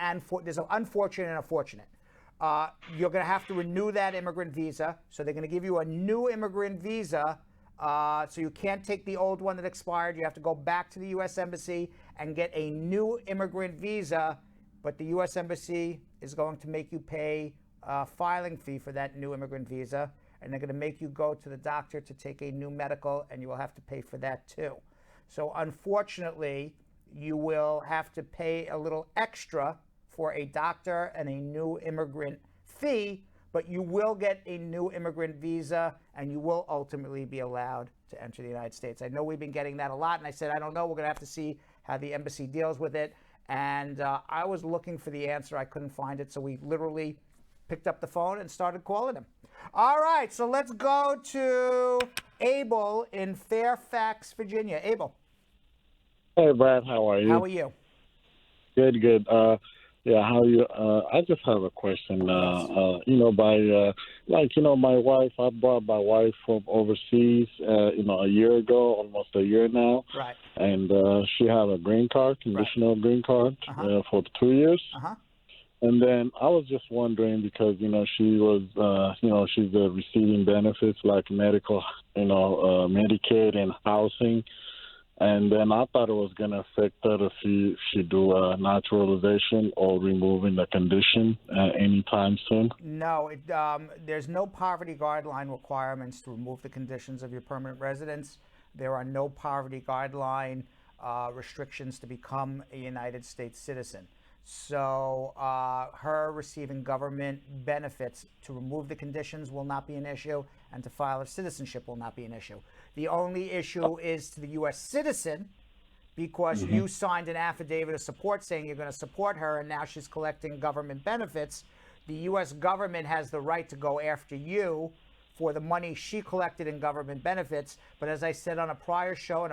there's an unfortunate and a fortunate. You're going to have to renew that immigrant visa. So they're going to give you a new immigrant visa. So you can't take the old one that expired. You have to go back to the U.S. Embassy and get a new immigrant visa. But the U.S. Embassy is going to make you pay a filing fee for that new immigrant visa. And they're going to make you go to the doctor to take a new medical, and you will have to pay for that too. So unfortunately, you will have to pay a little extra for a doctor and a new immigrant fee, but you will get a new immigrant visa and you will ultimately be allowed to enter the United States. I know we've been getting that a lot, and I said, I don't know, we're going to have to see how the embassy deals with it. And I was looking for the answer. I couldn't find it, so we literally picked up the phone and started calling him. All right, so let's go to ABEL in Fairfax, Virginia. ABEL. Hey, Brad, how are you? How are you? Good. Yeah, how are you? I just have a question. My wife, I brought my wife from overseas, a year ago, almost a year now. Right. And she had a green card, conditional green card, for 2 years. And then I was just wondering because, she was, she's receiving benefits like medical, Medicaid and housing. And then I thought it was going to affect her if she do naturalization or removing the condition anytime soon. No, there's no poverty guideline requirements to remove the conditions of your permanent residence. There are no poverty guideline restrictions to become a United States citizen. So her receiving government benefits to remove the conditions will not be an issue, and to file her citizenship will not be an issue. The only issue is to the U.S. citizen, because you signed an affidavit of support saying you're going to support her, and now she's collecting government benefits. The U.S. government has the right to go after you for the money she collected in government benefits. But as I said on a prior show,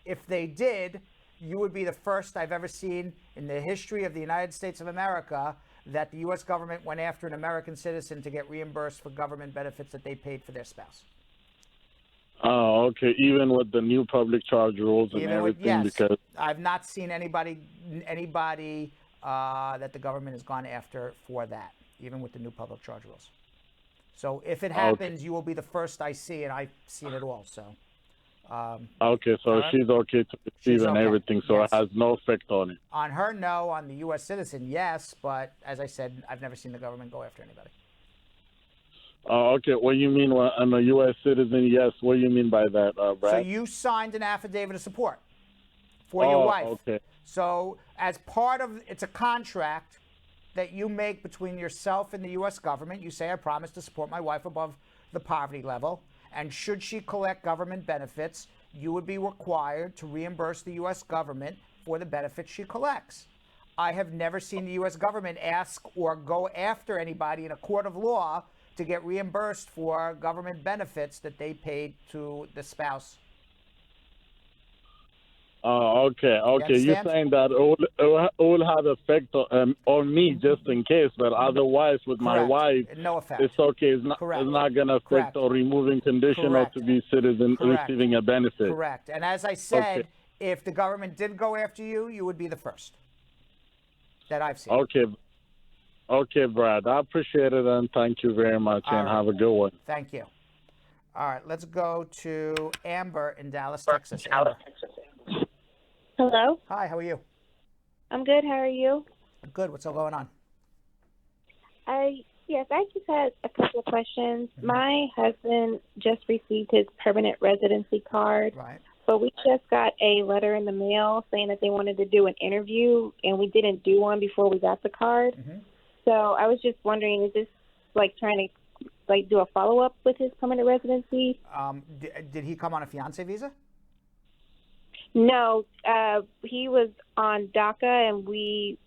if they did, you would be the first I've ever seen in the history of the United States of America that the U.S. government went after an American citizen to get reimbursed for government benefits that they paid for their spouse. Oh, okay. Even with the new public charge rules and everything? Yes. Because I've not seen anybody that the government has gone after for that, even with the new public charge rules. So if it happens, you will be the first I see, and I've seen it all. So. Okay, so she's okay to receive and everything, so yes. It has no effect on it. On her, no. On the U.S. citizen, yes. But as I said, I've never seen the government go after anybody. Okay, what do you mean I'm a U.S. citizen? Yes, what do you mean by that, Brad? So you signed an affidavit of support for your wife. Okay. So as part of, it's a contract that you make between yourself and the U.S. government. You say, I promise to support my wife above the poverty level. And should she collect government benefits, you would be required to reimburse the U.S. government for the benefits she collects. I have never seen the U.S. government ask or go after anybody in a court of law to get reimbursed for government benefits that they paid to the spouse. Okay. You're saying that it will have effect on me just in case, but otherwise with my wife, no effect. It's okay. It's not going to affect or removing condition or to be citizen receiving a benefit. Correct. And as I said, if the government did go after you, you would be the first that I've seen. Okay, Brad. I appreciate it, and thank you very much, and have a good one. Thank you. All right, let's go to Amber in Dallas, Texas. Amber. Hello. Hi, how are you? I'm good. How are you? Good. What's all going on? I Yes, I just had a couple of questions. My husband just received his permanent residency card. Right. But we just got a letter in the mail saying that they wanted to do an interview, and we didn't do one before we got the card. So I was just wondering, is this like trying to like do a follow-up with his permanent residency? Did he come on a fiance visa? No, he was on DACA, and we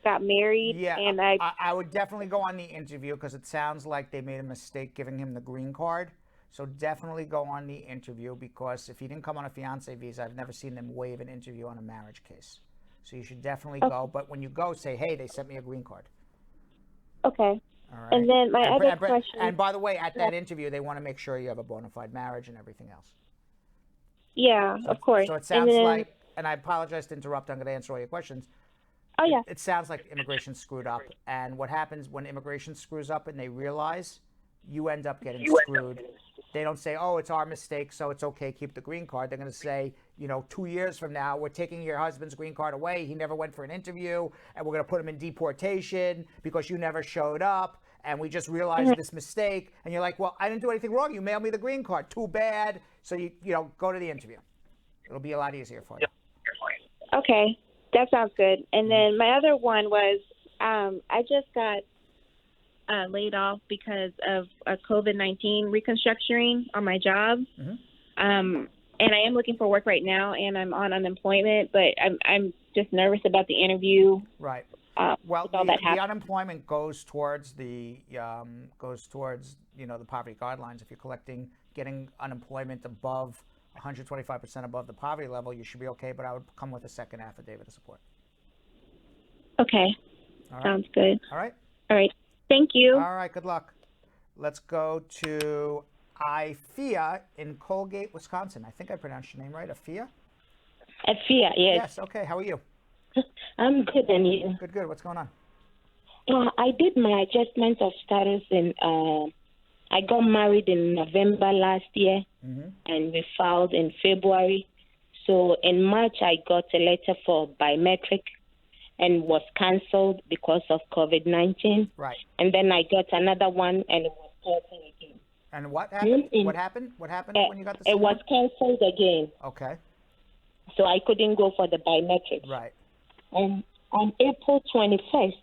got married. Yeah, and I would definitely go on the interview because it sounds like they made a mistake giving him the green card. So definitely go on the interview, because if he didn't come on a fiance visa, I've never seen them waive an interview on a marriage case. So you should definitely go. But when you go, say, hey, they sent me a green card. Okay. All right. And then my other question. And by the way, at that interview, they want to make sure you have a bona fide marriage and everything else. Yeah, So, of course. So it sounds like, and I apologize to interrupt, I'm going to answer all your questions. Oh, yeah. It sounds like immigration screwed up. And what happens when immigration screws up and they realize, you end up getting screwed. They don't say, oh, it's our mistake, so it's okay, keep the green card. They're going to say, 2 years from now, we're taking your husband's green card away. He never went for an interview, and we're going to put him in deportation because you never showed up, and we just realized this mistake. And you're like, well, I didn't do anything wrong. You mailed me the green card. Too bad. So, you go to the interview. It'll be a lot easier for you. Okay, that sounds good. And then my other one was, I just got laid off because of a COVID-19 reconstructuring on my job. And I am looking for work right now, and I'm on unemployment, but I'm just nervous about the interview. Right. Well, the unemployment goes towards the poverty guidelines. If you're getting unemployment above 125% above the poverty level, you should be okay. But I would come with a second affidavit of support. Okay. All right. Sounds good. All right. All right. Thank you. All right. Good luck. Let's go to AFIAH in Colgate, Wisconsin. I think I pronounced your name right. AFIAH? AFIAH, yes. Yes. Okay. How are you? I'm good, and you? Good, good. What's going on? I did my adjustment of status in, I got married in November last year, and we filed in February. So in March, I got a letter for biometric and was canceled because of COVID-19. Right. And then I got another one, and it was canceled again. And what happened? What happened? What happened when you got the It was canceled again. Okay. So I couldn't go for the biometrics. Right. And on April 21st,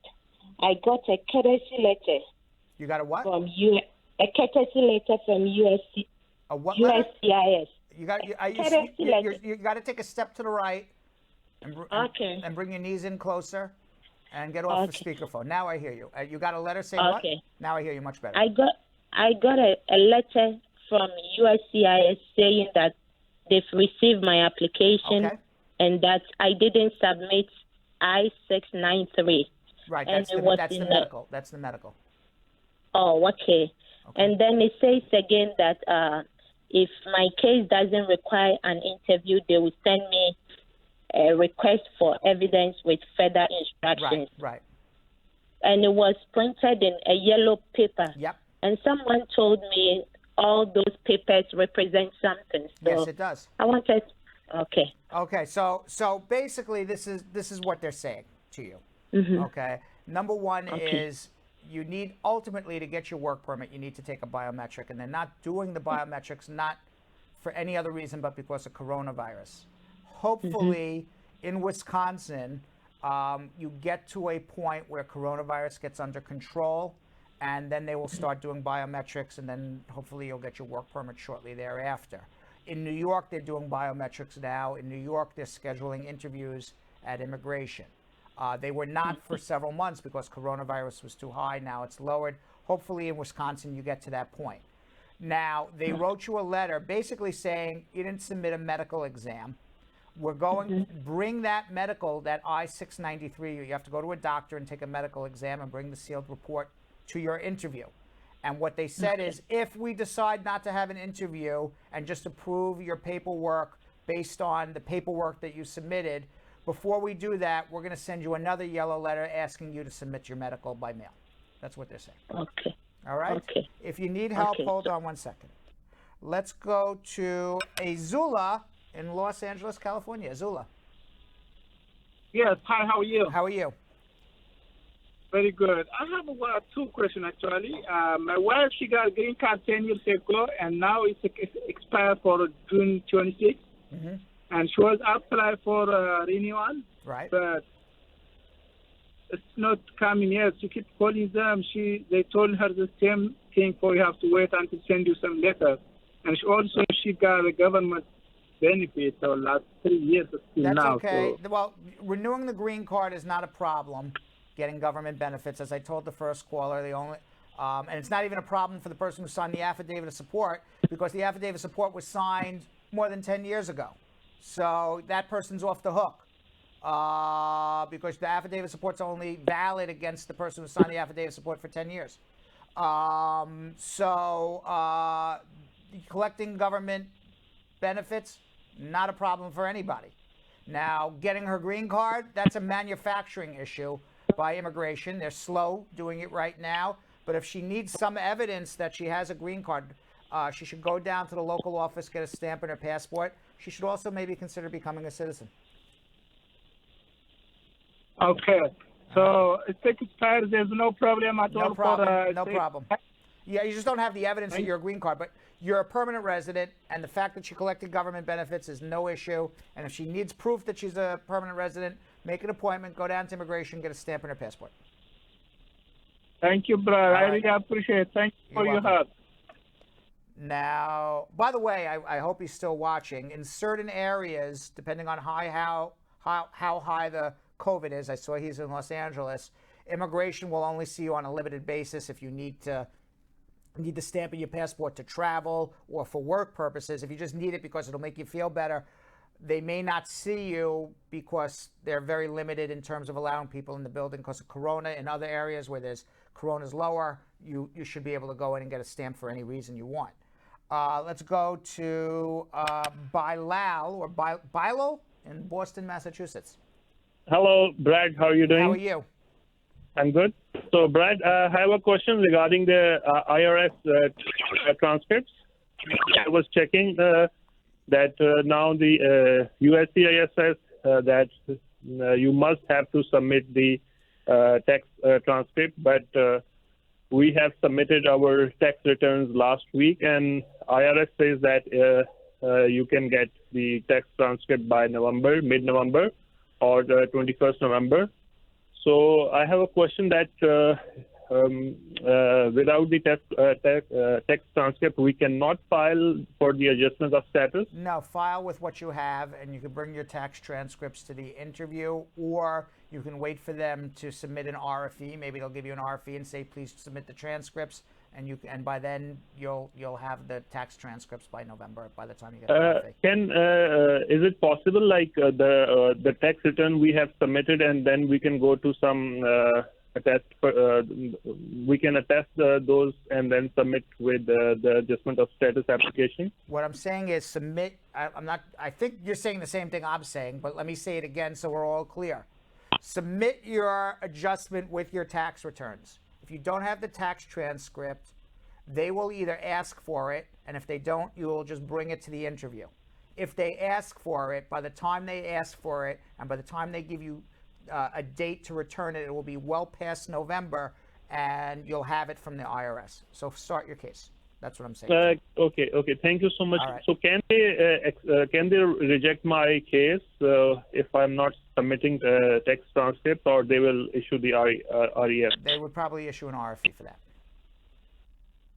I got a courtesy letter. You got a what? From a courtesy letter from USC. A what? USCIS. You got you got to take a step to the right, and bring your knees in closer, and get off the speakerphone. Now I hear you. You got a letter saying what? Now I hear you much better. I got a letter from USCIS saying that they've received my application and that I didn't submit I-693. Right. And That's the medical. That's the medical. Oh, okay. And then it says again that if my case doesn't require an interview, they will send me a request for evidence with further instructions. Right. And it was printed in a yellow paper. Yep. And someone told me all those papers represent something. So yes, it does. I wanted. Okay. Okay. So basically, this is what they're saying to you. Okay. Number one is you need ultimately to get your work permit, you need to take a biometric, and they're not doing the biometrics not for any other reason but because of coronavirus. Hopefully, in Wisconsin, you get to a point where coronavirus gets under control, and then they will start doing biometrics, and then hopefully you'll get your work permit shortly thereafter. In New York, they're doing biometrics now. In New York, they're scheduling interviews at immigration. They were not for several months because coronavirus was too high. Now it's lowered. Hopefully in Wisconsin, you get to that point. Now, they wrote you a letter basically saying you didn't submit a medical exam. We're going to bring that medical, that I-693. You have to go to a doctor and take a medical exam and bring the sealed report to your interview. And what they said is if we decide not to have an interview and just approve your paperwork based on the paperwork that you submitted, before we do that, we're going to send you another yellow letter asking you to submit your medical by mail. That's what they're saying. Okay. All right? Okay. If you need help, hold on one second. Let's go to AZALOU in Los Angeles, California. AZALOU. Yes. Hi, how are you? How are you? Very good. I have two questions actually. My wife, she got a green card 10 years ago, and now it's expired for June 26th. Mm-hmm. And she was applied for renewal, right? But it's not coming yet. She keeps calling them. They told her the same thing. For you have to wait until send you some letters. And she got a government benefit for last 3 years That's now. okay. So. Well, renewing the green card is not a problem. Getting government benefits, as I told the first caller, and it's not even a problem for the person who signed the affidavit of support, because the affidavit of support was signed more than 10 years ago. So that person's off the hook, because the affidavit of support is only valid against the person who signed the affidavit of support for 10 years. Collecting government benefits, not a problem for anybody. Now, getting her green card, that's a manufacturing issue by immigration. They're slow doing it right now. But if she needs some evidence that she has a green card, she should go down to the local office, get a stamp in her passport. She should also maybe consider becoming a citizen. Okay. So if it expires, there's no problem at all. No problem. Yeah, you just don't have the evidence that you're a green card, but you're a permanent resident, and the fact that she collected government benefits is no issue. And if she needs proof that she's a permanent resident, make an appointment, go down to immigration, get a stamp in her passport. Thank you, Brad. I really appreciate it. Thank you for your help. Now, by the way, I hope he's still watching. In certain areas, depending on how high the COVID is, I saw he's in Los Angeles, immigration will only see you on a limited basis if you need the stamp in your passport to travel or for work purposes. If you just need it because it'll make you feel better, they may not see you because they're very limited in terms of allowing people in the building because of Corona. In other areas where there's Corona's lower, you should be able to go in and get a stamp for any reason you want. Let's go to BILAL in Boston, Massachusetts. Hello, Brad. How are you doing? How are you? I'm good. So, Brad, I have a question regarding the IRS transcripts. I was checking that now the USCIS says that you must have to submit the tax transcript, but we have submitted our tax returns last week, and IRS says that you can get the tax transcript by mid-November, or the 21st November. So I have a question that without the tax transcript, we cannot file for the adjustment of status? No, file with what you have, and you can bring your tax transcripts to the interview, or you can wait for them to submit an RFE. Maybe they'll give you an RFE and say, please submit the transcripts, and by then you'll have the tax transcripts by November, by the time you get the RFE. Is it possible, like the tax return we have submitted, and then we can go to some we can attest those and then submit with the adjustment of status application? What I'm saying is submit. I think you're saying the same thing I'm saying, but let me say it again so we're all clear. Submit your adjustment with your tax returns. If you don't have the tax transcript, they will either ask for it, and if they don't, you will just bring it to the interview. If they ask for it, by the time they ask for it, and by the time they give you a date to return it, it will be well past November, and you'll have it from the IRS. So start your case. That's what I'm saying. Okay. Thank you so much. Right. So can they reject my case if I'm not submitting the tax transcript, or they will issue the REF? They would probably issue an RFE for that.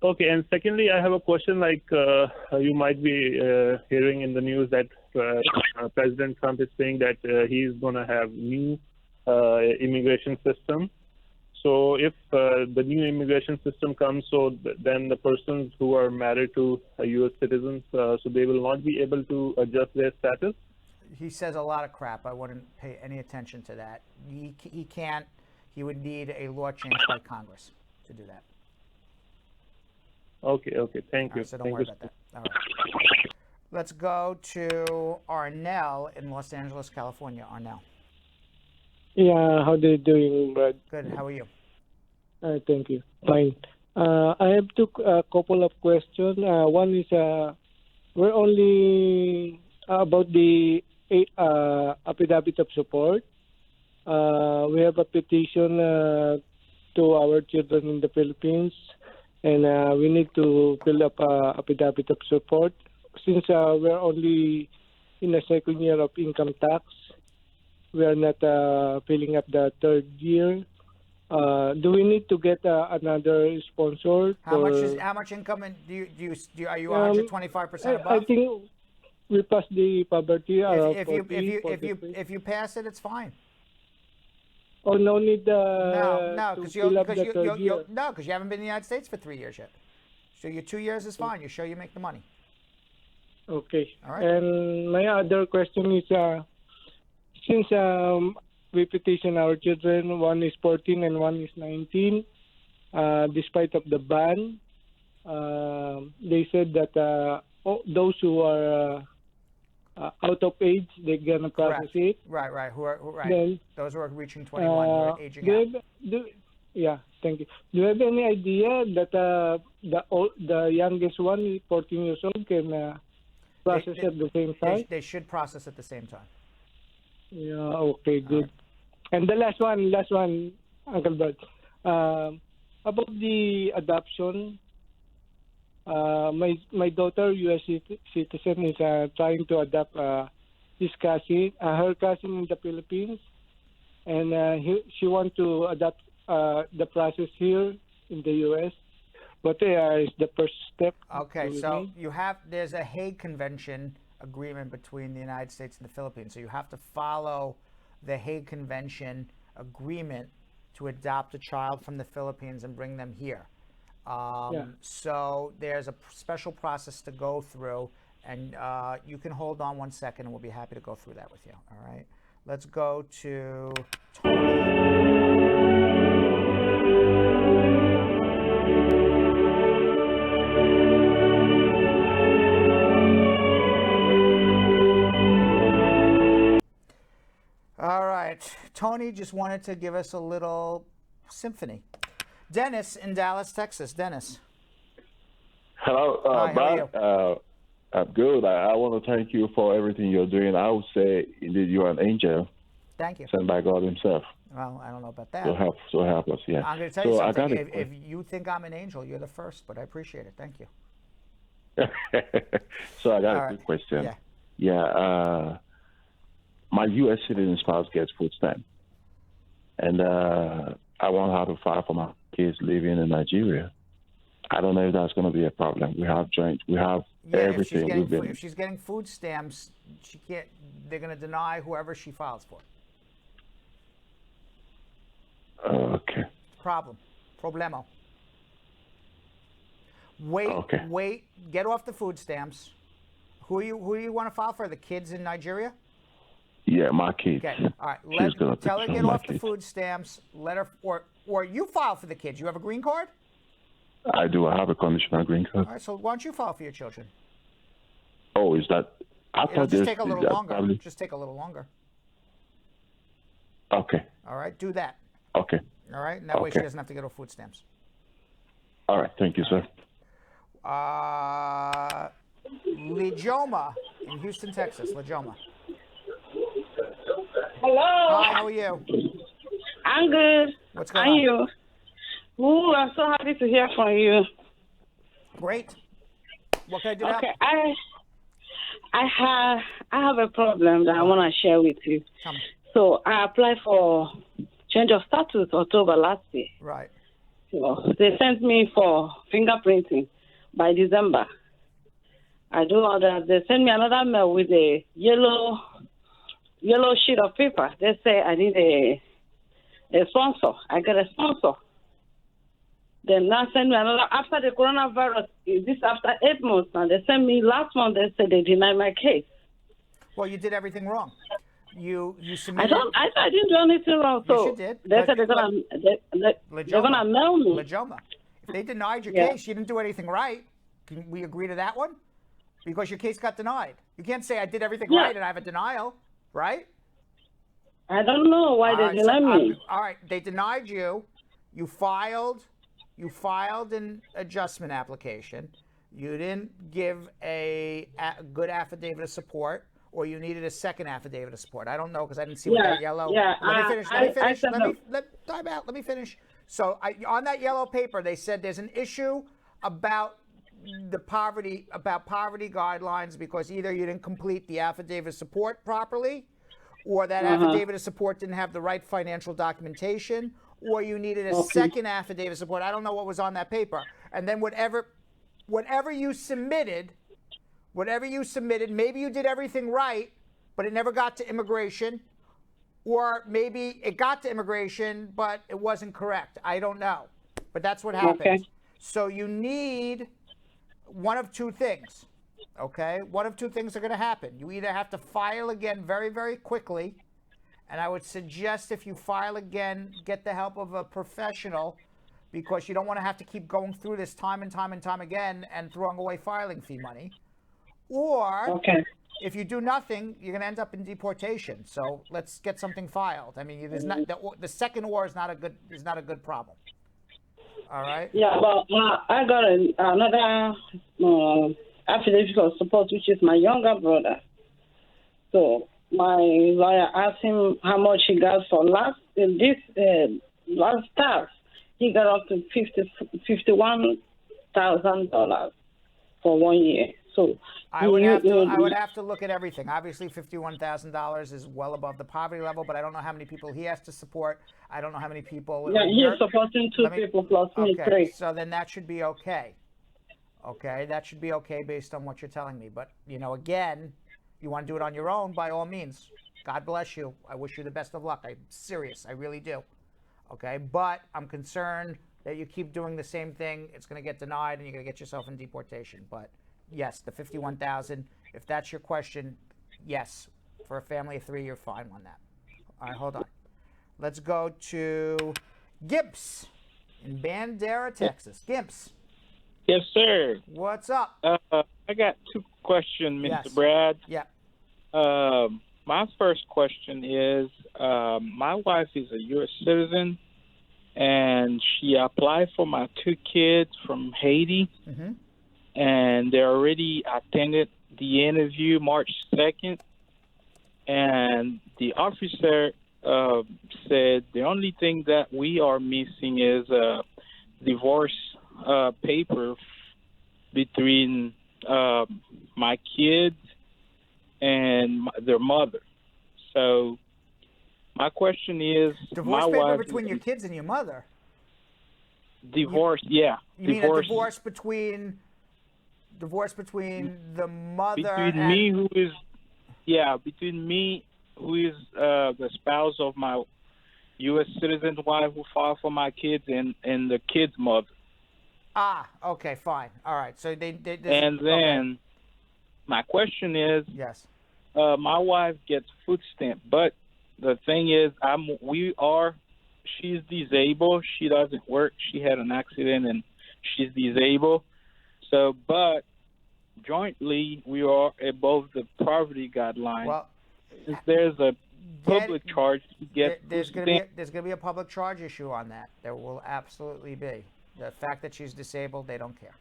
Okay, and secondly, I have a question. Like you might be hearing in the news that President Trump is saying that he's going to have new immigration system. So if the new immigration system comes, so then the persons who are married to U.S. citizens, so they will not be able to adjust their status? He says a lot of crap. I wouldn't pay any attention to that. He can't. He would need a law change by Congress to do that. Okay. Thank you. So don't worry about that. All right. Let's go to Arnel in Los Angeles, California. Arnel. Yeah, how are you doing, Brad? Good. How are you? Thank you. Fine. I have a couple of questions. One is we're only about the affidavit of support. We have a petition to our children in the Philippines, and we need to fill up a affidavit of support. Since we're only in the second year of income tax, we are not filling up the third year. Do we need to get another sponsor? How much income are you 125% above? I think we passed the poverty. If you pass it, it's fine. Oh, no need. No, because you haven't been in the United States for 3 years yet. So your 2 years is fine. You show you make the money. Okay. All right. And my other question is, since we petition our children, one is 14 and one is 19, despite of the ban, they said that those who are out of age, they're gonna process it. Right. Then, those who are reaching 21, who are aging out. Thank you. Do you have any idea that the youngest one, 14 years old, can process at the same time? They should process at the same time. Yeah. Okay. Good. And the last one, Uncle Bud, about the adoption. My daughter, U.S. citizen, is trying to adopt his cousin, her cousin in the Philippines, and she wants to adopt the process here in the U.S. What is the first step? Okay, so there's a Hague Convention agreement between the United States and the Philippines. So you have to follow the Hague Convention agreement to adopt a child from the Philippines and bring them here. So there's a special process to go through, and you can hold on 1 second and we'll be happy to go through that with you. All right, let's go to Tony. All right, Tony just wanted to give us a little symphony. Dennis in Dallas, Texas. Dennis. Hello, Hi, Brad. how are you? I'm good. I want to thank you for everything you're doing. I would say, indeed, you're an angel. Thank you. Sent by God himself. Well, I don't know about that. So help us, yeah. I'm going to tell you something. If you think I'm an angel, you're the first, but I appreciate it. Thank you. So I got a quick question. Yeah. My U.S. citizen spouse gets food stamp, and I want her to file for my kids living in Nigeria. I don't know if that's going to be a problem. We have everything. If she's getting food stamps, she can't. They're going to deny whoever she files for. Okay. Problemo. Wait. Get off the food stamps. Who you want to file for? The kids in Nigeria? Yeah, my kids. Okay. All right. Tell her to get off the food stamps. Let her, or you file for the kids. You have a green card? I do. I have a conditional green card. All right. So why don't you file for your children? Oh, is that? It'll just take a little longer. Probably... Just take a little longer. Okay. All right. Do that. Okay. All right. And that way she doesn't have to get her food stamps. All right. Thank you, sir. Lijoma in Houston, Texas. Lijoma. Hello. Hi, how are you? I'm good. What's going on? You? Ooh, I'm so happy to hear from you. Great. What can I do now? Okay, I have a problem that I want to share with you. Tell me. So I applied for change of status October last year. Right. So they sent me for fingerprinting by December. I do all that. They sent me another mail with a yellow sheet of paper. They say I need a sponsor. I got a sponsor. Then now send me another after the coronavirus. This after 8 months now. They sent me last month. They said they denied my case. Well, you did everything wrong. You submitted. I didn't do anything wrong. So yes, you did. They said they're gonna mail me. Lijoma, if they denied your case, you didn't do anything right. Can we agree to that one? Because your case got denied. You can't say I did everything right and I have a denial, right? I don't know why they denied me. All right, they denied you. You filed an adjustment application. You didn't give a good affidavit of support, or you needed a second affidavit of support. I don't know because I didn't see what that yellow. Yeah, Let me finish. Time out. Let me finish. So on that yellow paper, they said there's an issue about poverty guidelines because either you didn't complete the affidavit of support properly, or that affidavit of support didn't have the right financial documentation, or you needed a second affidavit of support. I don't know what was on that paper. And then whatever you submitted, maybe you did everything right, but it never got to immigration, or maybe it got to immigration, but it wasn't correct. I don't know. But that's what happens. Okay. So you need one of two things, okay? One of two things are going to happen. You either have to file again very, very quickly, and I would suggest if you file again, get the help of a professional, because you don't want to have to keep going through this time and time and time again and throwing away filing fee money. Or if you do nothing, you're going to end up in deportation. So let's get something filed. I mean, there's not, the second war is not a good problem. All right. Yeah, well, I got another affidavit of support, which is my younger brother. So my lawyer asked him how much he got for last tax. He got up to $51,000 for 1 year. So I would have to look at everything. Obviously, $51,000 is well above the poverty level, but I don't know how many people he has to support. I don't know how many people. Yeah, he's supporting two people plus me, three. So then that should be okay. Okay, that should be okay based on what you're telling me. But again, you want to do it on your own, by all means. God bless you. I wish you the best of luck. I'm serious. I really do. Okay, but I'm concerned that you keep doing the same thing. It's going to get denied, and you're going to get yourself in deportation. But yes, the $51,000. If that's your question, yes, for a family of three, you're fine on that. All right, hold on. Let's go to Gibbs in Bandera, Texas. Gibbs. Yes, sir. What's up? I got two questions, Mr. Yes. Brad. Yeah. My first question is, my wife is a U.S. citizen, and she applied for my two kids from Haiti, and they already attended the interview March 2nd, and the officer said the only thing that we are missing is a divorce paper between my kids and their mother. So my question is, divorce paper between your kids and your mother? Divorce, yeah. You mean a divorce between the mother between me, who is the spouse of my U.S. citizen wife who filed for my kids, and the kid's mother. Ah, okay, fine. All right. So they and then my question is, yes, my wife gets food stamp, but the thing is, she's disabled. She doesn't work. She had an accident and she's disabled. So, but jointly, we are above the poverty guideline. Well, if there's a public charge to get there's going to be a public charge issue on that. There will absolutely be. The fact that she's disabled, they don't care.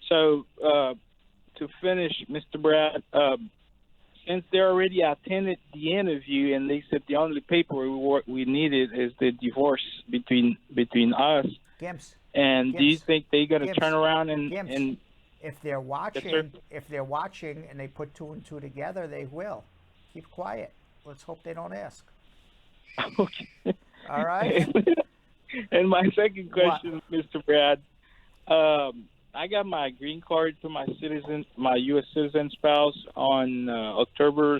So, to finish, Mr. Brad, since they already attended the interview and they said the only paperwork we needed is the divorce between us. Gibbs. And do you think they're going to turn around and if they're watching, and they put two and two together, they will. Keep quiet. Let's hope they don't ask. Okay. All right. And my second question, Mr. Brad, I got my green card to my U.S. citizen spouse on October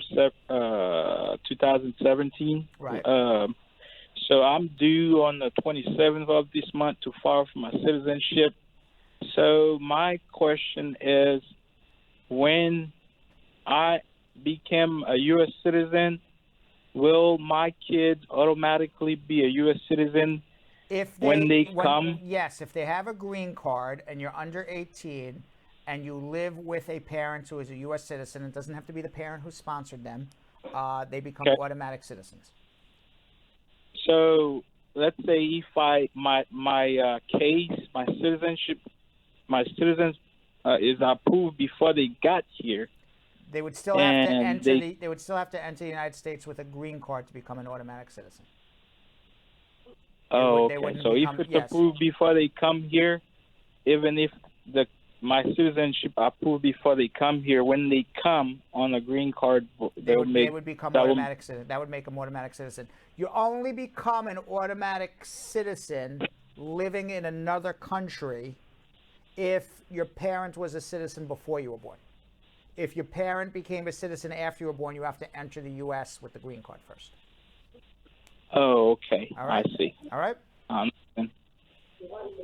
2017. Right. So I'm due on the 27th of this month to file for my citizenship. So my question is, when I become a U.S. citizen, will my kids automatically be a U.S. citizen when they come? Yes, if they have a green card and you're under 18 and you live with a parent who is a U.S. citizen, it doesn't have to be the parent who sponsored them, they become automatic citizens. So let's say if my citizenship is approved before they got here, they would still have to enter the United States with a green card to become an automatic citizen. Okay. So if it's approved before they come here, even if my citizenship approved before they come here, when they come on a green card, they would become automatic citizen. That would make them automatic citizen. You only become an automatic citizen living in another country if your parent was a citizen before you were born. If your parent became a citizen after you were born, you have to enter the U.S. with the green card first. Oh, okay. All right. I see. All right.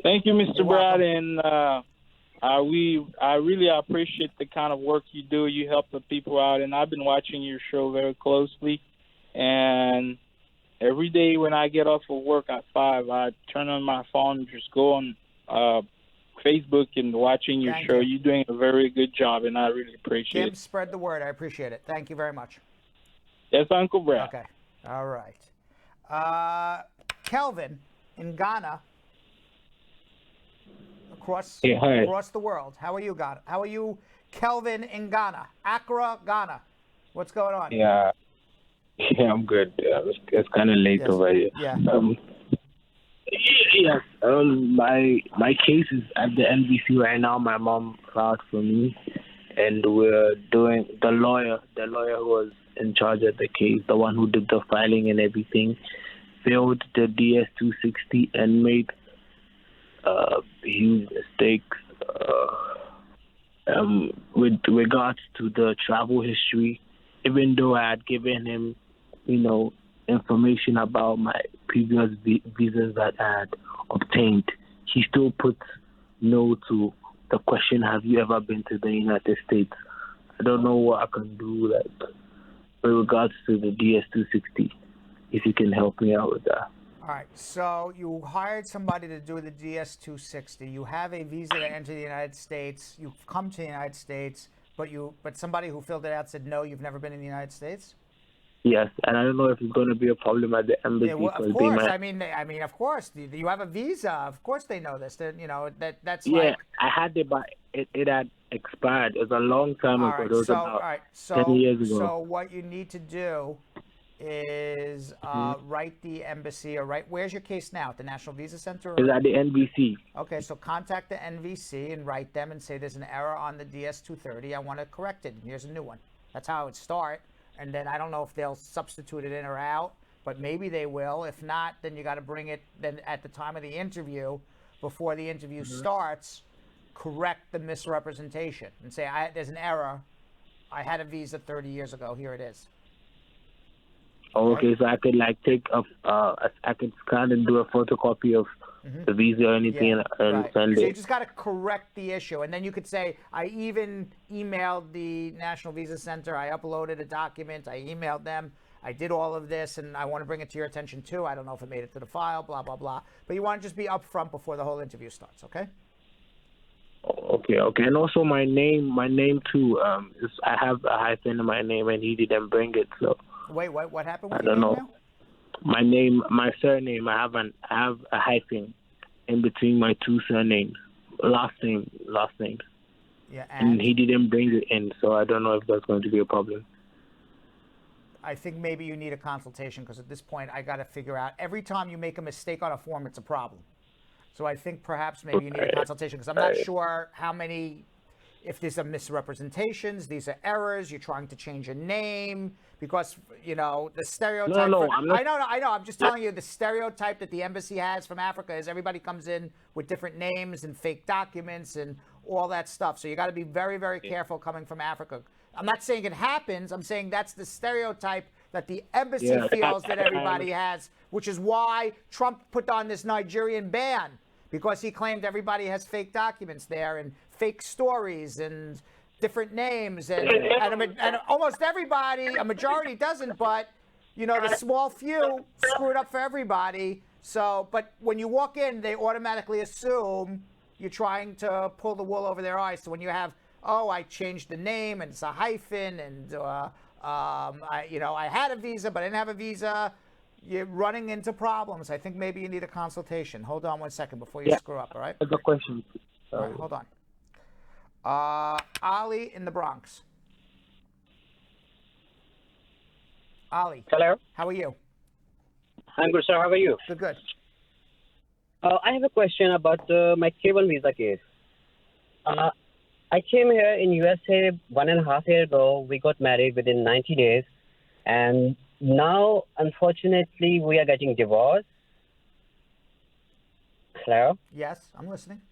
Thank you, Mr. You're Brad, welcome. and I really appreciate the kind of work you do. You help the people out, and I've been watching your show very closely. And every day when I get off of work at 5, I turn on my phone and just go on Facebook and watching your show. You're doing a very good job, and I really appreciate it. Spread the word. I appreciate it. Thank you very much. Yes, Uncle Brad. Okay. All right. Kelvin in Ghana. Across the world. How are you, Ghana? How are you, Kelvin in Ghana? Accra, Ghana. What's going on? Yeah, I'm good. It's kind of late over here. Yeah. My case is at the NBC right now. My mom filed for me, and we're doing the lawyer who was in charge of the case, the one who did the filing and everything, failed the DS-260 and made huge mistakes with regards to the travel history. Even though I had given him, information about my previous visas that I had obtained, he still puts no to the question, have you ever been to the United States? I don't know what I can do, with regards to the DS-260, if you can help me out with that. All right, so you hired somebody to do the DS-260. You have a visa to enter the United States. You've come to the United States, but somebody who filled it out said, no, you've never been in the United States? Yes, and I don't know if it's going to be a problem at the embassy. Yeah, well, of course. I mean, of course. You have a visa. Of course they know this. That's I had it, but it had expired. It was a long time ago. It was about 10 years ago. So what you need to do is write the embassy, or where's your case now? At the National Visa Center? It's at the NVC. Okay, so contact the NVC and write them and say there's an error on the DS-230. I want to correct it. Here's a new one. That's how it would start. And then I don't know if they'll substitute it in or out, but maybe they will. If not, then you got to bring it then at the time of the interview, before the interview starts, correct the misrepresentation and say, there's an error. I had a visa 30 years ago. Here it is. Okay, so I could take I could scan and do a photocopy of the visa or anything and send it. So you just got to correct the issue, and then you could say, I even emailed the National Visa Center. I uploaded a document. I emailed them. I did all of this, and I want to bring it to your attention too. I don't know if it made it to the file. Blah blah blah. But you want to just be upfront before the whole interview starts. Okay. Okay, and also my name too. I have a hyphen in my name, and he didn't bring it. So. Wait, what happened with I don't know. Now? My surname, I have a hyphen in between my two surnames, last names. Yeah, and he didn't bring it in, so I don't know if that's going to be a problem. I think maybe you need a consultation, because at this point I got to figure out, every time you make a mistake on a form, it's a problem. So I think perhaps maybe you need a consultation, because I'm not sure how many, if these are misrepresentations, these are errors, you're trying to change a name, because, the stereotype. No, I'm not. I know. I'm just telling you, the stereotype that the embassy has from Africa is everybody comes in with different names and fake documents and all that stuff. So you got to be very, very careful coming from Africa. I'm not saying it happens. I'm saying that's the stereotype that the embassy feels that everybody has, which is why Trump put on this Nigerian ban, because he claimed everybody has fake documents there and fake stories and different names, and almost everybody, a majority doesn't, but the small few screw it up for everybody. So, but when you walk in, they automatically assume you're trying to pull the wool over their eyes. So when you have, I changed the name and it's a hyphen, and I had a visa but I didn't have a visa, you're running into problems. I think maybe you need a consultation. Hold on one second before you screw up, all right? I have a question. All right, hold on. Ali in the Bronx. Ali. Hello. How are you? I'm good, sir. How are you? Good. I have a question about my K1 visa case. I came here in USA 1.5 years ago. We got married within 90 days. And now, unfortunately, we are getting divorced. Hello? Yes, I'm listening.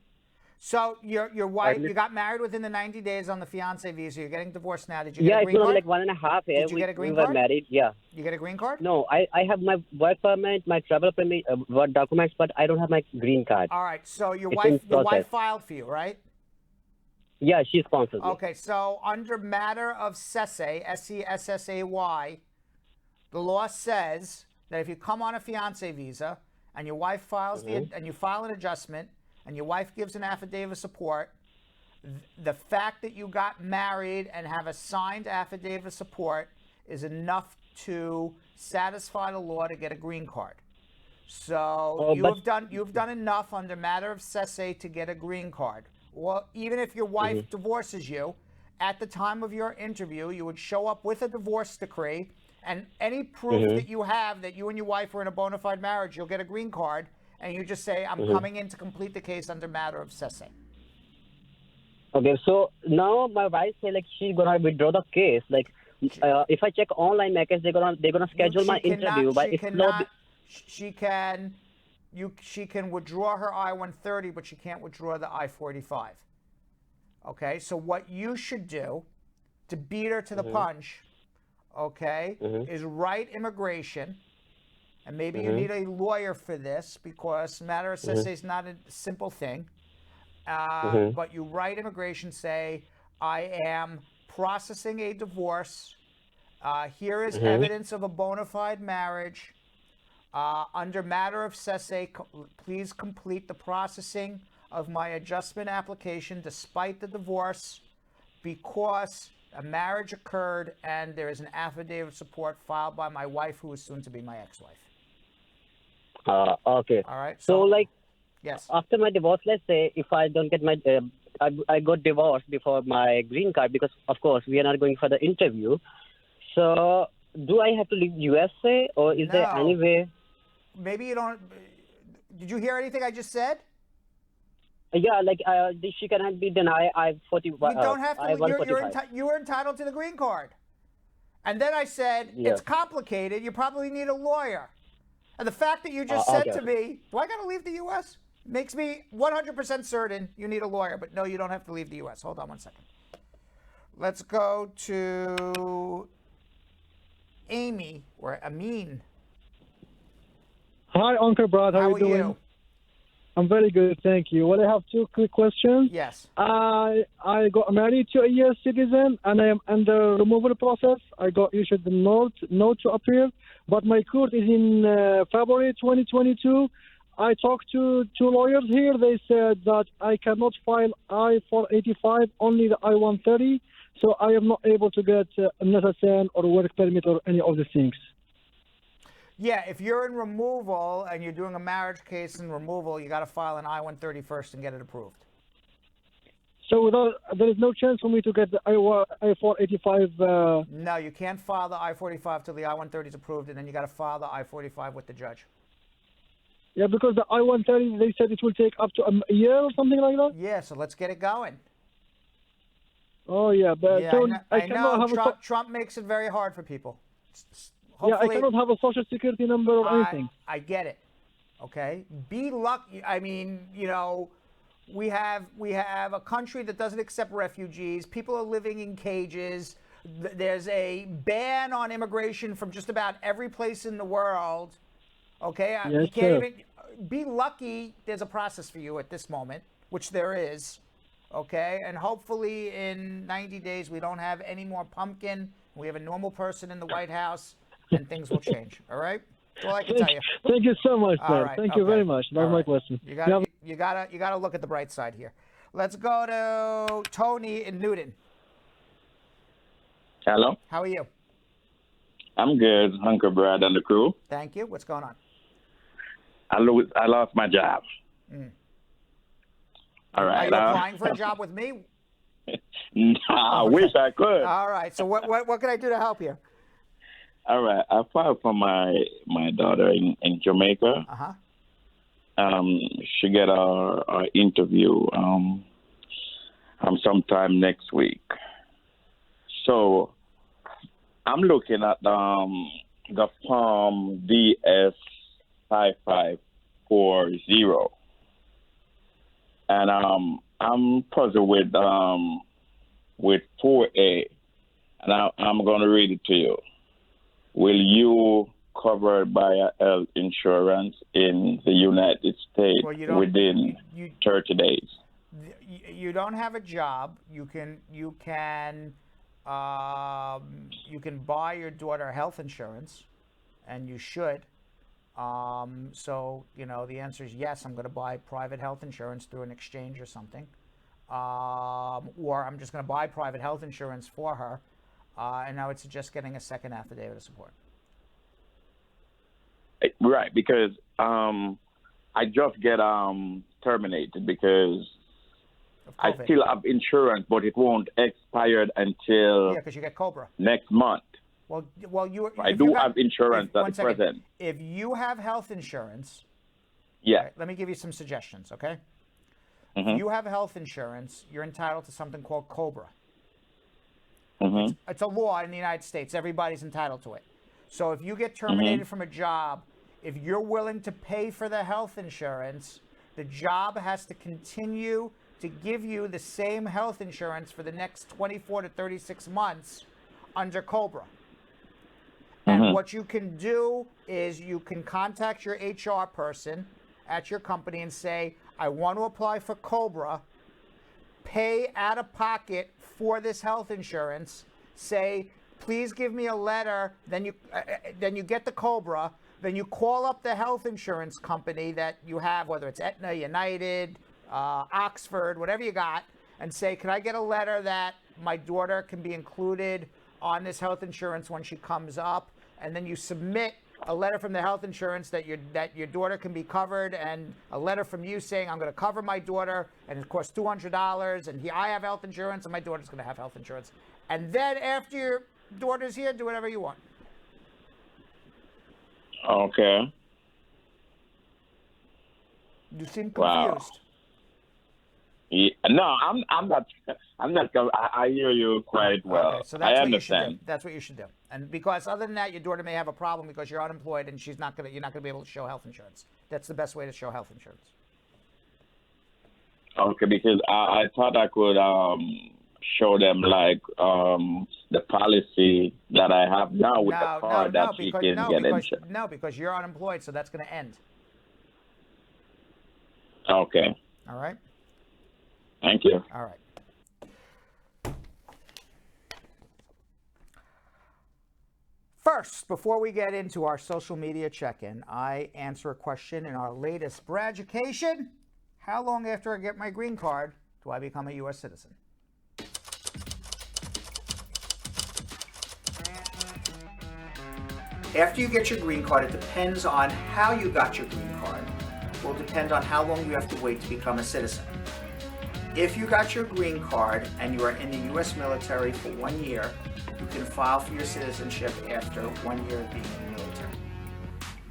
So your wife, you got married within the 90 days on the fiancé visa. You're getting divorced now. Did you get a green card? Yeah, it's only like 1.5 years. Did you get a green we card? were married, yeah. You get a green card? No, I have my work permit, my travel permit, work documents, but I don't have my green card. All right. So your It's wife filed for you, right? Yeah, she sponsored me. Okay. So under matter of Sessay, SESSAY, the law says that if you come on a fiancé visa and your wife files and you file an adjustment and your wife gives an affidavit of support, the fact that you got married and have a signed affidavit of support is enough to satisfy the law to get a green card. So you've done enough under matter of Sessay to get a green card. Well, even if your wife divorces you, at the time of your interview, you would show up with a divorce decree and any proof that you have that you and your wife were in a bona fide marriage, you'll get a green card, and you just say, I'm coming in to complete the case under matter of Sessay. Okay, so now my wife say like she's gonna withdraw the case. Like if I check online my case, they're gonna schedule my interview, but it's not. She can withdraw her I-130, but she can't withdraw the I-45. Okay, so what you should do to beat her to the punch, okay, is write immigration, and maybe you need a lawyer for this because matter of Sessay is not a simple thing. But you write immigration, say, I am processing a divorce. Here is evidence of a bona fide marriage. Under matter of Sessay, please complete the processing of my adjustment application despite the divorce because a marriage occurred and there is an affidavit of support filed by my wife who is soon to be my ex-wife. Okay. All right. So like, yes. After my divorce, let's say if I don't get my, I got divorced before my green card because of course we are not going for the interview. So do I have to leave USA or is there any way? Maybe you don't. Did you hear anything I just said? Yeah, like she cannot be denied I-40. You don't have to. You were entitled to the green card. And then I said, it's complicated. You probably need a lawyer. And the fact that you just said to me, do I got to leave the U.S.? Makes me 100% certain you need a lawyer. But no, you don't have to leave the U.S. Hold on one second. Let's go to Amy or Amin. Hi, Uncle Brad. How are you doing? I'm very good, thank you. Well, I have two quick questions. Yes. I got married to a U.S. citizen, and I am under removal process. I got issued the note to appear, but my court is in February 2022. I talked to two lawyers here. They said that I cannot file I-485, only the I-130, so I am not able to get a necessary or work permit or any of the things. Yeah, if you're in removal and you're doing a marriage case in removal, you got to file an I-130 first and get it approved. So there is no chance for me to get the I-485? No, you can't file the I-45 till the I-130 is approved, and then you got to file the I-45 with the judge. Yeah, because the I-130, they said it will take up to a year or something like that? Yeah, so let's get it going. Oh, yeah, but yeah, so I know Trump makes it very hard for people. Yeah, I cannot have a social security number or anything. I get it. Okay, be lucky. I mean, you know, we have a country that doesn't accept refugees. People are living in cages. There's a ban on immigration from just about every place in the world. Okay, yes, you can't even be lucky. There's a process for you at this moment, which there is. Okay, and hopefully in 90 days we don't have any more pumpkin. We have a normal person in the White House. And things will change. All right. That's all I can tell you. Thank you so much, man. Right, Thank you very much. That's my question. You gotta look at the bright side here. Let's go to Tony in Newton. Hello. How are you? I'm good, Uncle Brad and the crew. Thank you. What's going on? I lost my job. All right. Are you applying for a job with me? I wish I could. All right. So what can I do to help you? All right. I filed for my daughter in Jamaica. she get a interview sometime next week. So I'm looking at the form DS5540, and I'm puzzled with 4A, and I'm going to read it to you. Will you covered by health insurance in the United States within 30 days? You don't have a job. You can buy your daughter health insurance, and you should. So the answer is yes. I'm going to buy private health insurance through an exchange or something, or I'm just going to buy private health insurance for her. And I would suggest getting a second affidavit of support. Right, because I just get terminated because I still have insurance, but it won't expire until because you get COBRA next month. Well, I do have insurance at the present. If you have health insurance, yeah. Let me give you some suggestions, okay? Mm-hmm. If you have health insurance, you're entitled to something called COBRA. Mm-hmm. It's a law in the United States. Everybody's entitled to it. So if you get terminated from a job, if you're willing to pay for the health insurance, the job has to continue to give you the same health insurance for the next 24 to 36 months under COBRA. And what you can do is you can contact your HR person at your company and say, I want to apply for COBRA, pay out of pocket for this health insurance, say, please give me a letter, then you get the COBRA, then you call up the health insurance company that you have, whether it's Aetna, United, Oxford, whatever you got, and say, can I get a letter that my daughter can be included on this health insurance when she comes up? And then you submit a letter from the health insurance that your daughter can be covered, and a letter from you saying, I'm going to cover my daughter, and it costs $200, and I have health insurance, and my daughter's going to have health insurance. And then after your daughter's here, do whatever you want. Okay. You seem confused. Wow. Yeah, no, I'm not. I hear you quite well. Okay, so that's I what you should understand. do. That's what you should do. And because other than that, your daughter may have a problem because you're unemployed and you're not going to be able to show health insurance. That's the best way to show health insurance. Okay, because I thought I could show them like the policy that I have now with the car that she can get insurance. No, because you're unemployed, so that's going to end. Okay. All right. Thank you. All right. First, before we get into our social media check-in, I answer a question in our latest Braducation. How long after I get my green card do I become a U.S. citizen? After you get your green card, it depends on how you got your green card. It will depend on how long you have to wait to become a citizen. If you got your green card and you are in the U.S. military for 1 year, you can file for your citizenship after 1 year of being in the military.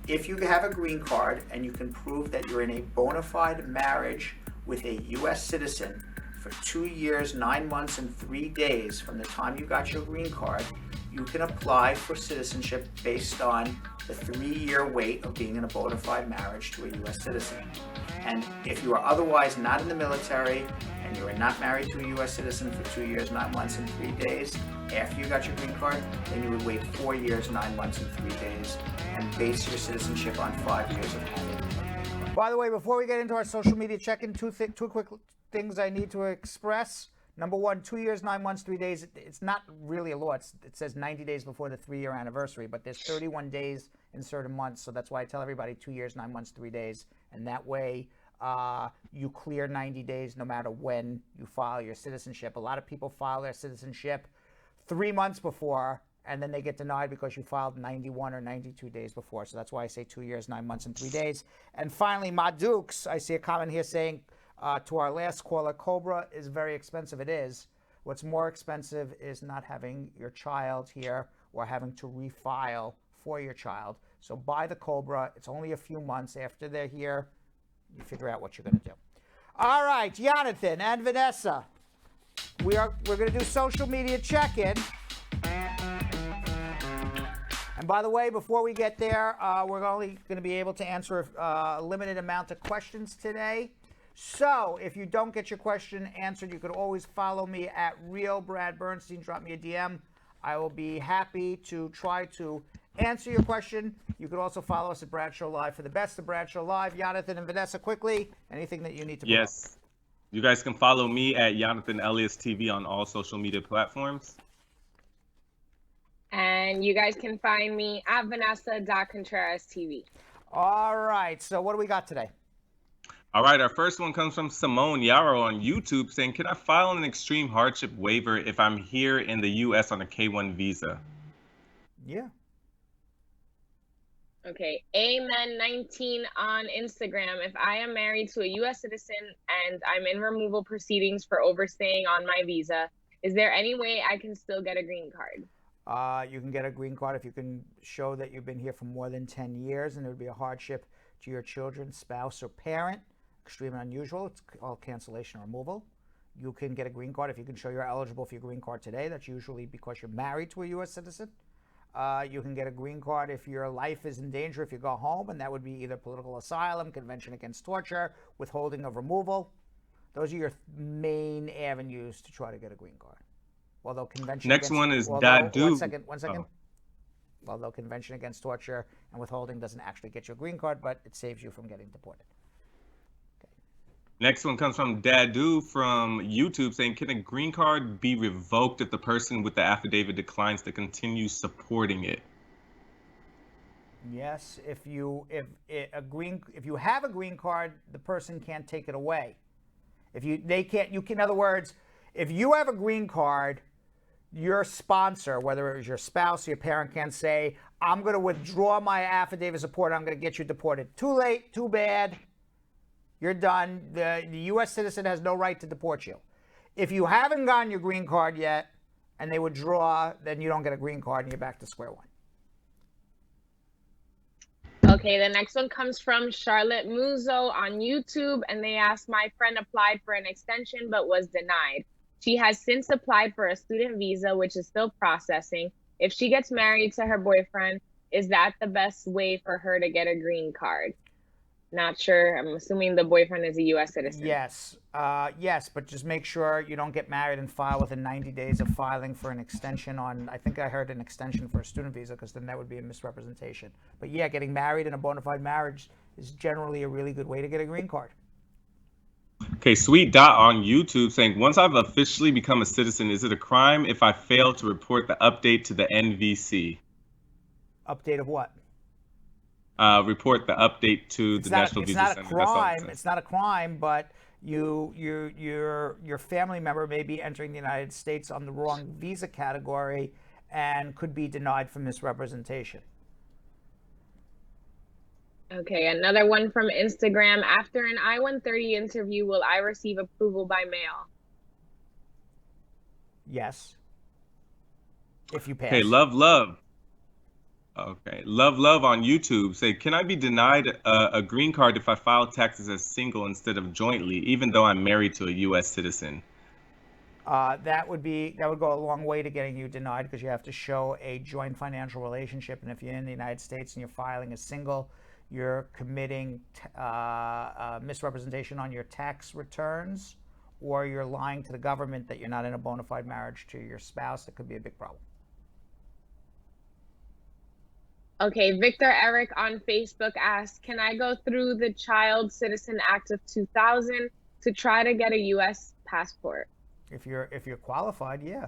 If you have a green card and you can prove that you're in a bona fide marriage with a U.S. citizen for 2 years, 9 months, and 3 days from the time you got your green card, you can apply for citizenship based on the 3-year wait of being in a bona fide marriage to a U.S. citizen. And if you are otherwise not in the military and you are not married to a U.S. citizen for 2 years, 9 months, and 3 days, after you got your green card, then you would wait 4 years, 9 months, and 3 days and base your citizenship on 5 years of having a green card. By the way, before we get into our social media check-in, two quick things I need to express. Number one, 2 years, 9 months, 3 days. It's not really a law. It says 90 days before the 3-year anniversary, but there's 31 days in certain months. So that's why I tell everybody 2 years, 9 months, 3 days. And that way you clear 90 days no matter when you file your citizenship. A lot of people file their citizenship 3 months before, and then they get denied because you filed 91 or 92 days before. So that's why I say 2 years, 9 months, and 3 days. And finally, Ma Dukes, I see a comment here saying, to our last caller, COBRA is very expensive. It is. What's more expensive is not having your child here or having to refile for your child. So buy the COBRA. It's only a few months after they're here. you figure out what you're going to do. All right, Yonathan and Vanessa, we're going to do social media check-in. And by the way, before we get there, we're only going to be able to answer a limited amount of questions today. So if you don't get your question answered, you could always follow me at Real Brad Bernstein. Drop me a DM. I will be happy to try to answer your question. You could also follow us at Brad Show Live for the best of Brad Show Live. Yonathan and Vanessa, quickly, anything that you need to promote? Yes. You guys can follow me at Yonathan Elias TV on all social media platforms. And you guys can find me at Vanessa.Contreras TV. All right. So what do we got today? All right. Our first one comes from Simone Yarrow on YouTube saying, can I file an extreme hardship waiver if I'm here in the U.S. on a K-1 visa? Yeah. Okay. Amen19 on Instagram. If I am married to a U.S. citizen and I'm in removal proceedings for overstaying on my visa, is there any way I can still get a green card? You can get a green card if you can show that you've been here for more than 10 years and it would be a hardship to your children, spouse, or parent. Extreme and unusual. It's called cancellation or removal. You can get a green card if you can show you're eligible for your green card today. That's usually because you're married to a U.S. citizen. You can get a green card if your life is in danger if you go home, and that would be either political asylum, Convention Against Torture, withholding of removal. Those are your main avenues to try to get a green card. Although Convention Next against, one is although, Dadu. One second. Oh. Although Convention Against Torture and withholding doesn't actually get you a green card, but it saves you from getting deported. Next one comes from Dadu from YouTube saying, can a green card be revoked if the person with the affidavit declines to continue supporting it? Yes, if you have a green card, the person can't take it away. In other words, if you have a green card, your sponsor, whether it was your spouse or your parent, can say, I'm going to withdraw my affidavit of support, I'm going to get you deported. Too late, too bad. You're done. The U.S. citizen has no right to deport you. If you haven't gotten your green card yet and they withdraw, then you don't get a green card and you're back to square one. Okay, the next one comes from Charlotte Muzo on YouTube, and they asked, my friend applied for an extension but was denied. She has since applied for a student visa, which is still processing. If she gets married to her boyfriend, is that the best way for her to get a green card? Not sure. I'm assuming the boyfriend is a U.S. citizen. Yes. Yes, but just make sure you don't get married and file within 90 days of filing for an extension on, I think I heard an extension for a student visa, because then that would be a misrepresentation. But yeah, getting married in a bona fide marriage is generally a really good way to get a green card. Okay, Sweet Dot on YouTube saying, once I've officially become a citizen, is it a crime if I fail to report the update to the NVC? Update of what? Report the update to the National Visa Center. It's not a crime, but your family member may be entering the United States on the wrong visa category and could be denied for misrepresentation. Okay, another one from Instagram. After an I-130 interview, will I receive approval by mail? Yes. If you pass. Okay, Love. Okay, Love on YouTube say, can I be denied a green card if I file taxes as single instead of jointly, even though I'm married to a U.S. citizen? That would go a long way to getting you denied, because you have to show a joint financial relationship, and if you're in the United States and you're filing as single, you're committing misrepresentation on your tax returns, or you're lying to the government that you're not in a bona fide marriage to your spouse. It could be a big problem. Okay, Victor Eric on Facebook asked, can I go through the Child Citizen Act of 2000 to try to get a U.S. passport? If you're qualified, yeah.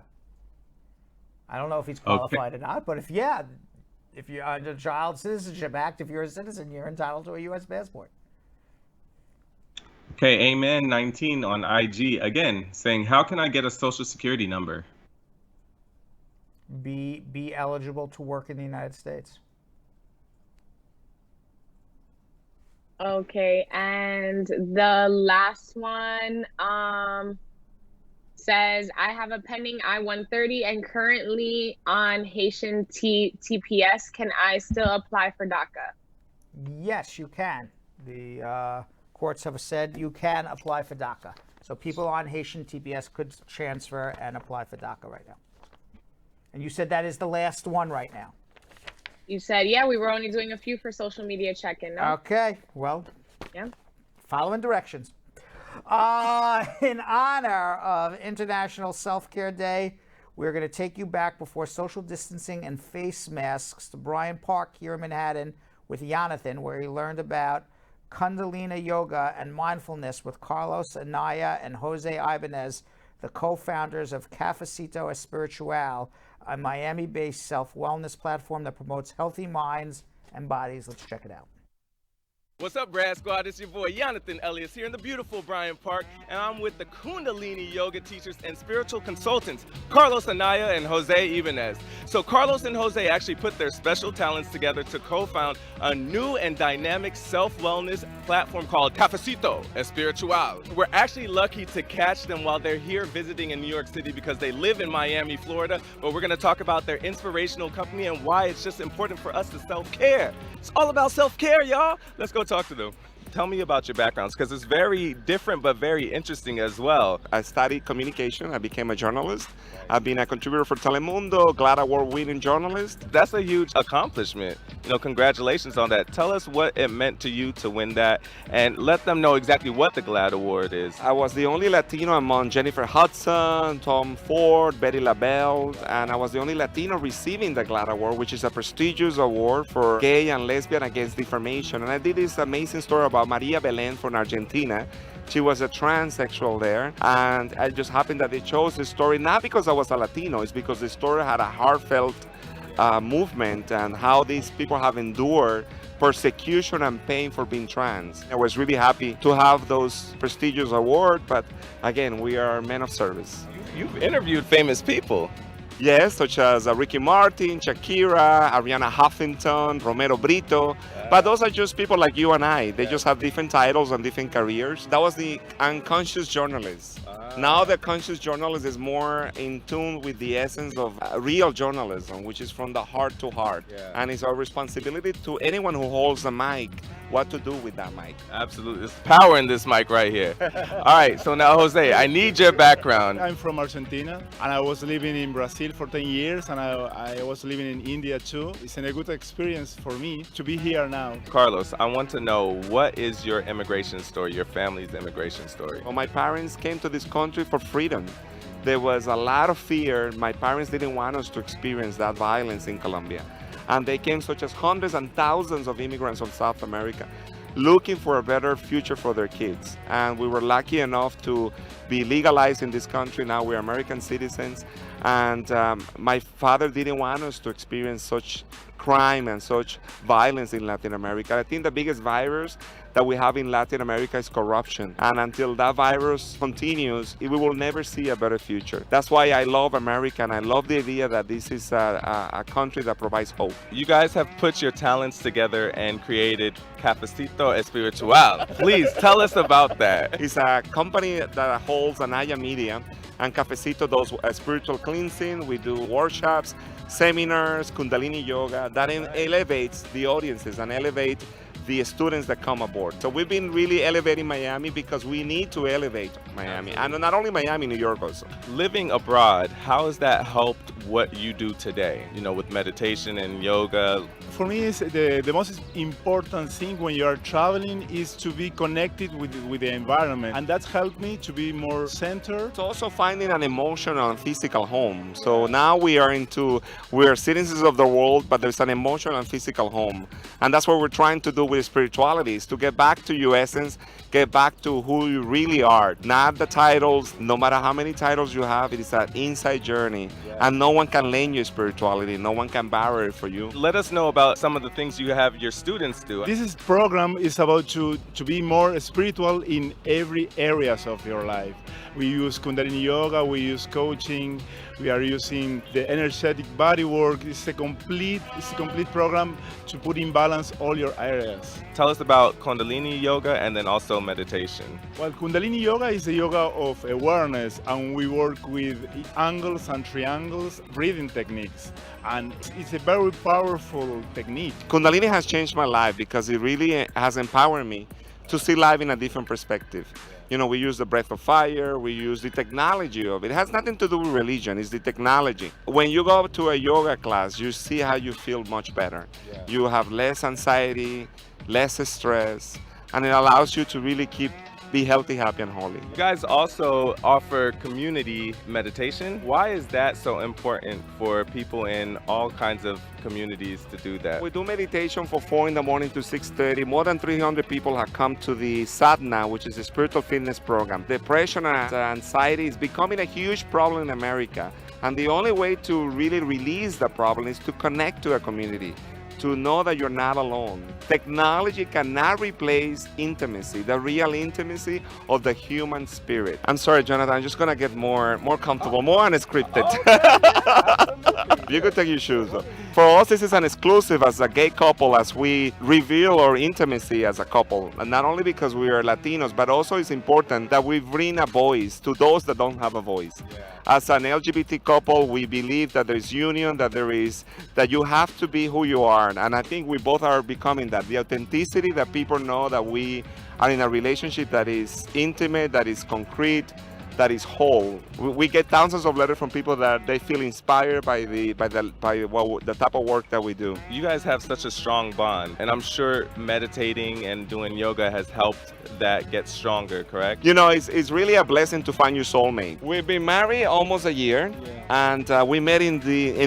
I don't know if he's qualified or not, but if you're under the Child Citizenship Act, if you're a citizen, you're entitled to a U.S. passport. Okay, Amen19 on IG again saying, how can I get a social security number? Be eligible to work in the United States. Okay, and the last one says, I have a pending I-130 and currently on Haitian TPS. Can I still apply for DACA? Yes, you can. The courts have said you can apply for DACA. So people on Haitian TPS could transfer and apply for DACA right now. And you said that is the last one right now. You said, yeah, we were only doing a few for social media check-in, no? Okay, well, yeah. Following directions. In honor of International Self-Care Day, we're going to take you back before social distancing and face masks to Bryant Park here in Manhattan with Yonathan, where he learned about Kundalini yoga and mindfulness with Carlos, Anaya, and Jose Ibañez, the co-founders of Cafecito Espiritual, a Miami-based self-wellness platform that promotes healthy minds and bodies. Let's check it out. What's up, Brad Squad? It's your boy Yonathan Elias here in the beautiful Bryant Park, and I'm with the Kundalini yoga teachers and spiritual consultants, Carlos, Anaya, and Jose Ibañez. So Carlos and Jose actually put their special talents together to co-found a new and dynamic self-wellness platform called Cafecito Espiritual. We're actually lucky to catch them while they're here visiting in New York City because they live in Miami, Florida, but we're gonna talk about their inspirational company and why it's just important for us to self-care. It's all about self-care, y'all. Let's go talk to them. Tell me about your backgrounds, because it's very different but very interesting as well. I studied communication. I became a journalist. I've been a contributor for Telemundo, GLAAD award-winning journalist. That's a huge accomplishment. Congratulations on that. Tell us what it meant to you to win that, and let them know exactly what the GLAAD award is. I was the only Latino among Jennifer Hudson, Tom Ford, Betty LaBelle, and I was the only Latino receiving the GLAAD award, which is a prestigious award for gay and lesbian against defamation. And I did this amazing story about Maria Belén from Argentina. She was a transsexual there, and it just happened that they chose this story not because I was a Latino, it's because the story had a heartfelt movement and how these people have endured persecution and pain for being trans. I was really happy to have those prestigious awards, but again, we are men of service. You've interviewed famous people. Yes, such as Ricky Martin, Shakira, Ariana Huffington, Romero Brito. But those are just people like you and I. They just have different titles and different careers. That was the unconscious journalist. Now the conscious journalist is more in tune with the essence of real journalism, which is from the heart to heart. And it's our responsibility to anyone who holds the mic what to do with that mic. Absolutely. There's power in this mic right here. All right, so now, Jose, I need your background. I'm from Argentina, and I was living in Brazil for 10 years, and I was living in India too. It's a good experience for me to be here now. Carlos, I want to know, what is your immigration story, your family's immigration story? Well, my parents came to this country for freedom. There was a lot of fear. My parents didn't want us to experience that violence in Colombia. And they came, such as hundreds and thousands of immigrants from South America, looking for a better future for their kids. And we were lucky enough to be legalized in this country. Now we're American citizens. And my father didn't want us to experience such crime and such violence in Latin America. I think the biggest virus that we have in Latin America is corruption. And until that virus continues, we will never see a better future. That's why I love America, and I love the idea that this is a country that provides hope. You guys have put your talents together and created Cafecito Espiritual. Please tell us about that. It's a company that holds Anaya Media, and Cafecito does spiritual cleansing. We do workshops, seminars, Kundalini yoga that elevates the audiences and elevate the students that come aboard. So we've been really elevating Miami because we need to elevate Miami. And not only Miami, New York also. Living abroad, how has that helped what you do today? With meditation and yoga? For me, it's the most important thing when you are traveling is to be connected with the environment. And that's helped me to be more centered. It's also finding an emotional and physical home. So now we are citizens of the world, but there's an emotional and physical home. And that's what we're trying to do with spirituality, is to get back to your essence, get back to who you really are. Not the titles. No matter how many titles you have, it is an inside journey. And no one can lend you spirituality. No one can borrow it for you. Let us know about some of the things you have your students do. This program is about to be more spiritual in every areas of your life. We use Kundalini yoga, we use coaching, we are using the energetic body work. It's a complete program to put in balance all your areas. Tell us about Kundalini yoga and then also meditation. Well, Kundalini yoga is a yoga of awareness, and we work with angles and triangles, breathing techniques. And it's a very powerful technique. Kundalini has changed my life because it really has empowered me to see life in a different perspective. You know, we use the breath of fire, we use the technology of it. It has nothing to do with religion, it's the technology. When you go to a yoga class, you see how you feel much better. Yeah. You have less anxiety, less stress, and it allows you to really be healthy, happy, and holy. You guys also offer community meditation. Why is that so important for people in all kinds of communities to do that? We do meditation from 4 in the morning to 6:30. More than 300 people have come to the sadhana, which is a spiritual fitness program. Depression and anxiety is becoming a huge problem in America. And the only way to really release the problem is to connect to a community, to know that you're not alone. Technology cannot replace intimacy, the real intimacy of the human spirit. I'm sorry, Yonathan, I'm just gonna get more comfortable, more unscripted. Okay, you could take your shoes off. For us, this is an exclusive as a gay couple, as we reveal our intimacy as a couple. And not only because we are Latinos, but also it's important that we bring a voice to those that don't have a voice. As an LGBT couple, we believe that there's union, that you have to be who you are. And I think we both are becoming that. The authenticity that people know that we are in a relationship that is intimate, that is concrete, that is whole. We get thousands of letters from people that they feel inspired by the type of work that we do. You guys have such a strong bond, and I'm sure meditating and doing yoga has helped that get stronger, correct? You know, it's really a blessing to find your soulmate. We've been married almost a year, and we met in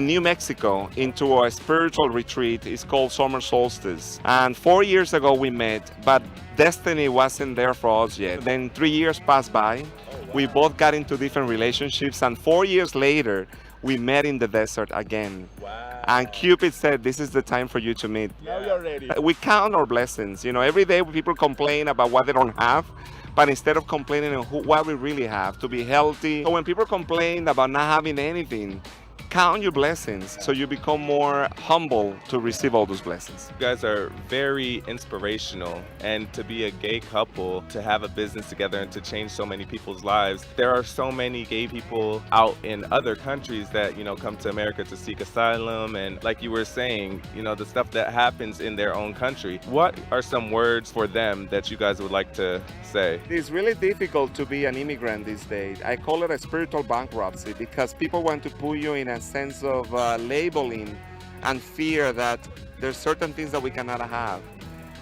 New Mexico into a spiritual retreat. It's called Summer Solstice. And 4 years ago we met, but destiny wasn't there for us yet. Then 3 years passed by. We both got into different relationships, and 4 years later, we met in the desert again. Wow. And Cupid said, this is the time for you to meet. Now you're ready. We count our blessings. You know, every day people complain about what they don't have, but instead of complaining on what we really have, to be healthy. So when people complain about not having anything, count your blessings so you become more humble to receive all those blessings. You guys are very inspirational, and to be a gay couple, to have a business together and to change so many people's lives. There are so many gay people out in other countries that, you know, come to America to seek asylum, and like you were saying, you know, the stuff that happens in their own country. What are some words for them that you guys would like to say? It's really difficult to be an immigrant these days. I call it a spiritual bankruptcy because people want to put you in a sense of labeling and fear that there's certain things that we cannot have.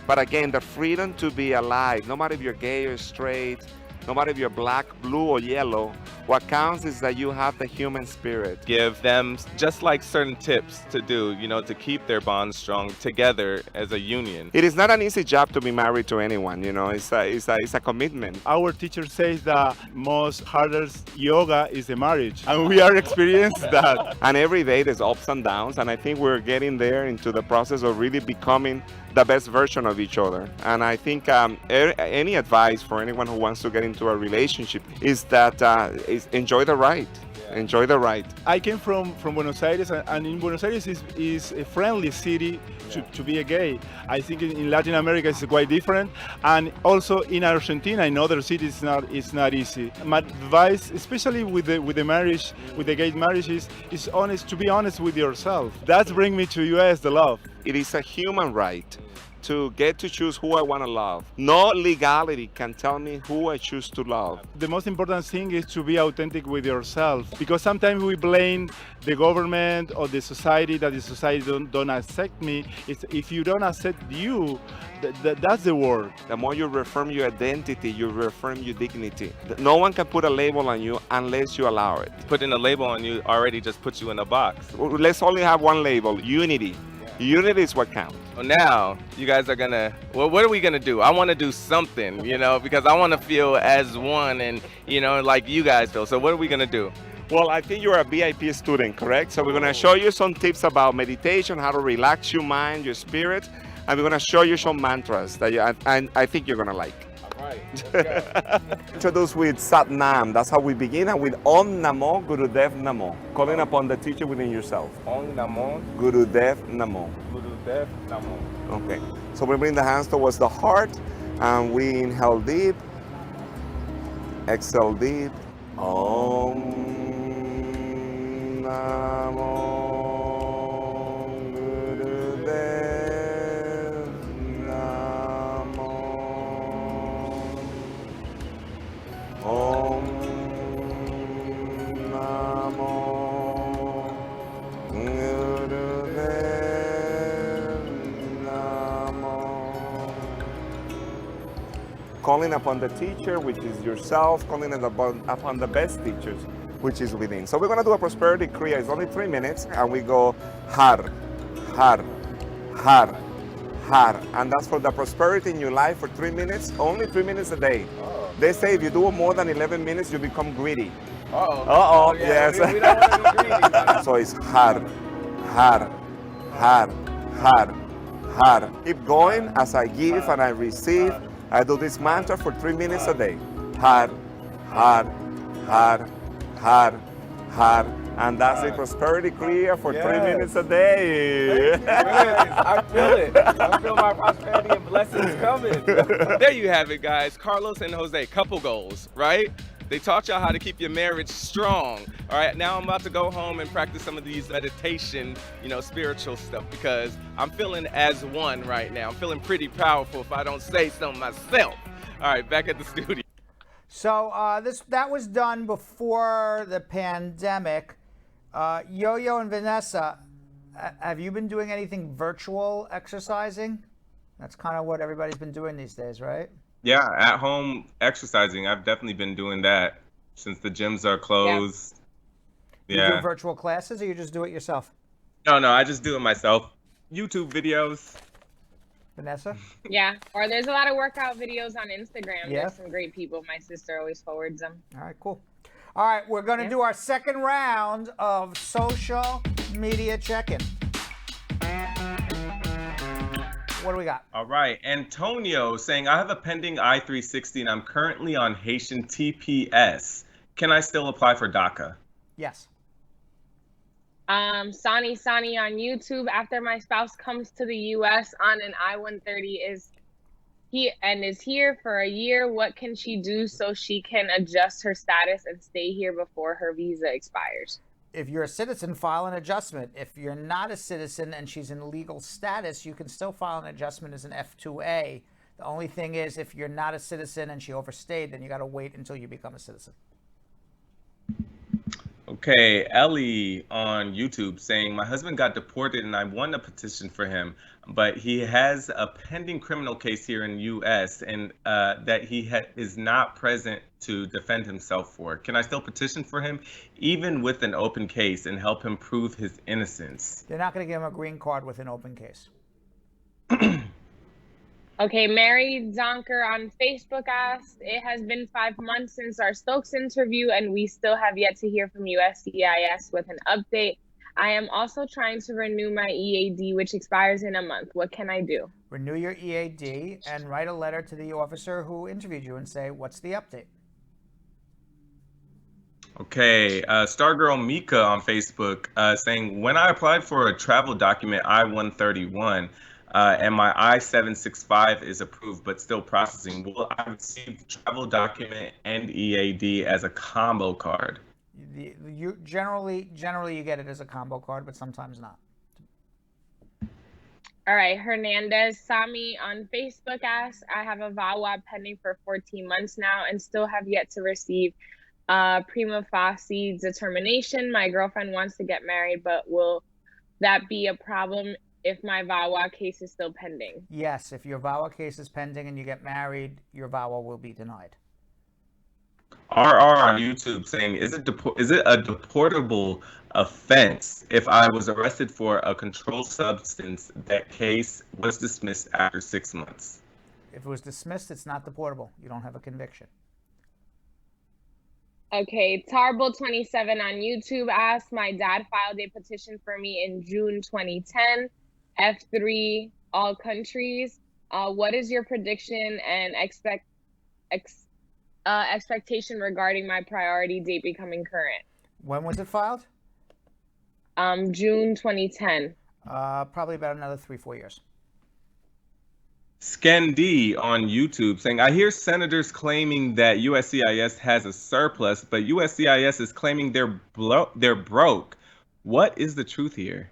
But again, the freedom to be alive, no matter if you're gay or straight, no matter if you're black, blue, or yellow, what counts is that you have the human spirit. Give them just like certain tips to do, you know, to keep their bonds strong together as a union. It is not an easy job to be married to anyone, you know, it's a commitment. Our teacher says the most hardest yoga is the marriage, and we are experienced that. And every day there's ups and downs, and I think we're getting there into the process of really becoming the best version of each other. And I think any advice for anyone who wants to get into a relationship is that enjoy the ride. Enjoy the ride. I came from Buenos Aires, and in Buenos Aires is a friendly city to be a gay. I think in Latin America it's quite different, and also in Argentina, in other cities, it's not easy. My advice, especially with the marriage, with the gay marriage, is to be honest with yourself. That's bring me to US, the love. It is a human right to get to choose who I want to love. No legality can tell me who I choose to love. The most important thing is to be authentic with yourself, because sometimes we blame the government or the society that the society don't accept me. If you don't accept you, that's the word. The more you reaffirm your identity, you reaffirm your dignity. No one can put a label on you unless you allow it. Putting a label on you already just puts you in a box. Let's only have one label: unity. Unity is what counts. Well, now you guys are gonna, well, what are we gonna do? I want to do something, you know, because I want to feel as one, and you know, like you guys feel. So what are we gonna do? Well, I think you're a VIP student, correct? So we're gonna show you some tips about meditation, how to relax your mind, your spirit, and we're gonna show you some mantras that I think you're gonna like. Introduce with Sat Nam. That's how we begin, and with Om Namo Gurudev Namo, calling upon the teacher within yourself. Om Namo Gurudev Namo. Gurudev Namo. Okay, so we bring the hands towards the heart, and we inhale deep, exhale deep. Om Namo Gurudev Namo. calling upon the teacher, which is yourself, calling upon the best teachers, which is within. So we're going to do a prosperity kriya. It's only 3 minutes, and we go har, har, har, har. And that's for the prosperity in your life for 3 minutes, only 3 minutes a day. They say if you do it more than 11 minutes, you become greedy. Uh-oh, yes. We don't want to be greedy. So it's har, har, har, har, har. Keep going as I give and I receive. I do this mantra for 3 minutes a day. Har, har, har, har, har. And that's the prosperity kriya for 3 minutes a day. I feel it. I feel my prosperity and blessings coming. There you have it, guys. Carlos and Jose, couple goals, right? They taught y'all how to keep your marriage strong. All right, now I'm about to go home and practice some of these meditation, spiritual stuff, because I'm feeling as one right now. I'm feeling pretty powerful if I don't say so myself. All right, back at the studio. So that was done before the pandemic. Yo-Yo and Vanessa, have you been doing anything virtual exercising? That's kind of what everybody's been doing these days, right? Yeah, at home exercising. I've definitely been doing that since the gyms are closed. Yeah. You do virtual classes, or you just do it yourself? No, I just do it myself. YouTube videos. Vanessa? Yeah, or there's a lot of workout videos on Instagram. Yeah. There's some great people. My sister always forwards them. All right, cool. All right, we're going to do our second round of social media check-in. What do we got? All right, Antonio saying, I have a pending I-360 and I'm currently on Haitian TPS. Can I still apply for DACA? Yes. Sani on YouTube, after my spouse comes to the U.S. on an I-130 is here for a year, what can she do so she can adjust her status and stay here before her visa expires? If you're a citizen, file an adjustment. If you're not a citizen and she's in legal status, you can still file an adjustment as an F2A. The only thing is, if you're not a citizen and she overstayed, then you got to wait until you become a citizen. Okay, Ellie on YouTube saying, my husband got deported and I won a petition for him, but he has a pending criminal case here in U.S. and that he is not present to defend himself for. Can I still petition for him, even with an open case, and help him prove his innocence? They're not going to give him a green card with an open case. Okay, Mary Zonker on Facebook asked, it has been 5 months since our Stokes interview and we still have yet to hear from USCIS with an update. I am also trying to renew my EAD, which expires in a month. What can I do? Renew your EAD and write a letter to the officer who interviewed you and say, what's the update? Okay, Stargirl Mika on Facebook saying, when I applied for a travel document I-131, and my I-765 is approved but still processing, will I receive the travel document and EAD as a combo card? You generally you get it as a combo card, but sometimes not. All right, Hernandez Sami on Facebook asks, I have a VAWA pending for 14 months now and still have yet to receive prima facie determination. My girlfriend wants to get married, but will that be a problem if my VAWA case is still pending? Yes, if your VAWA case is pending and you get married, your VAWA will be denied. RR on YouTube saying, is it a deportable offense if I was arrested for a controlled substance that case was dismissed after 6 months? If it was dismissed, it's not deportable. You don't have a conviction. Okay, Tarble27 on YouTube asked, my dad filed a petition for me in June 2010, F3, all countries. What is your prediction and expectation regarding my priority date becoming current? When was it filed? June 2010. Probably about another 3-4 years. Skendi on YouTube saying, I hear senators claiming that USCIS has a surplus, but USCIS is claiming they're broke. What is the truth here?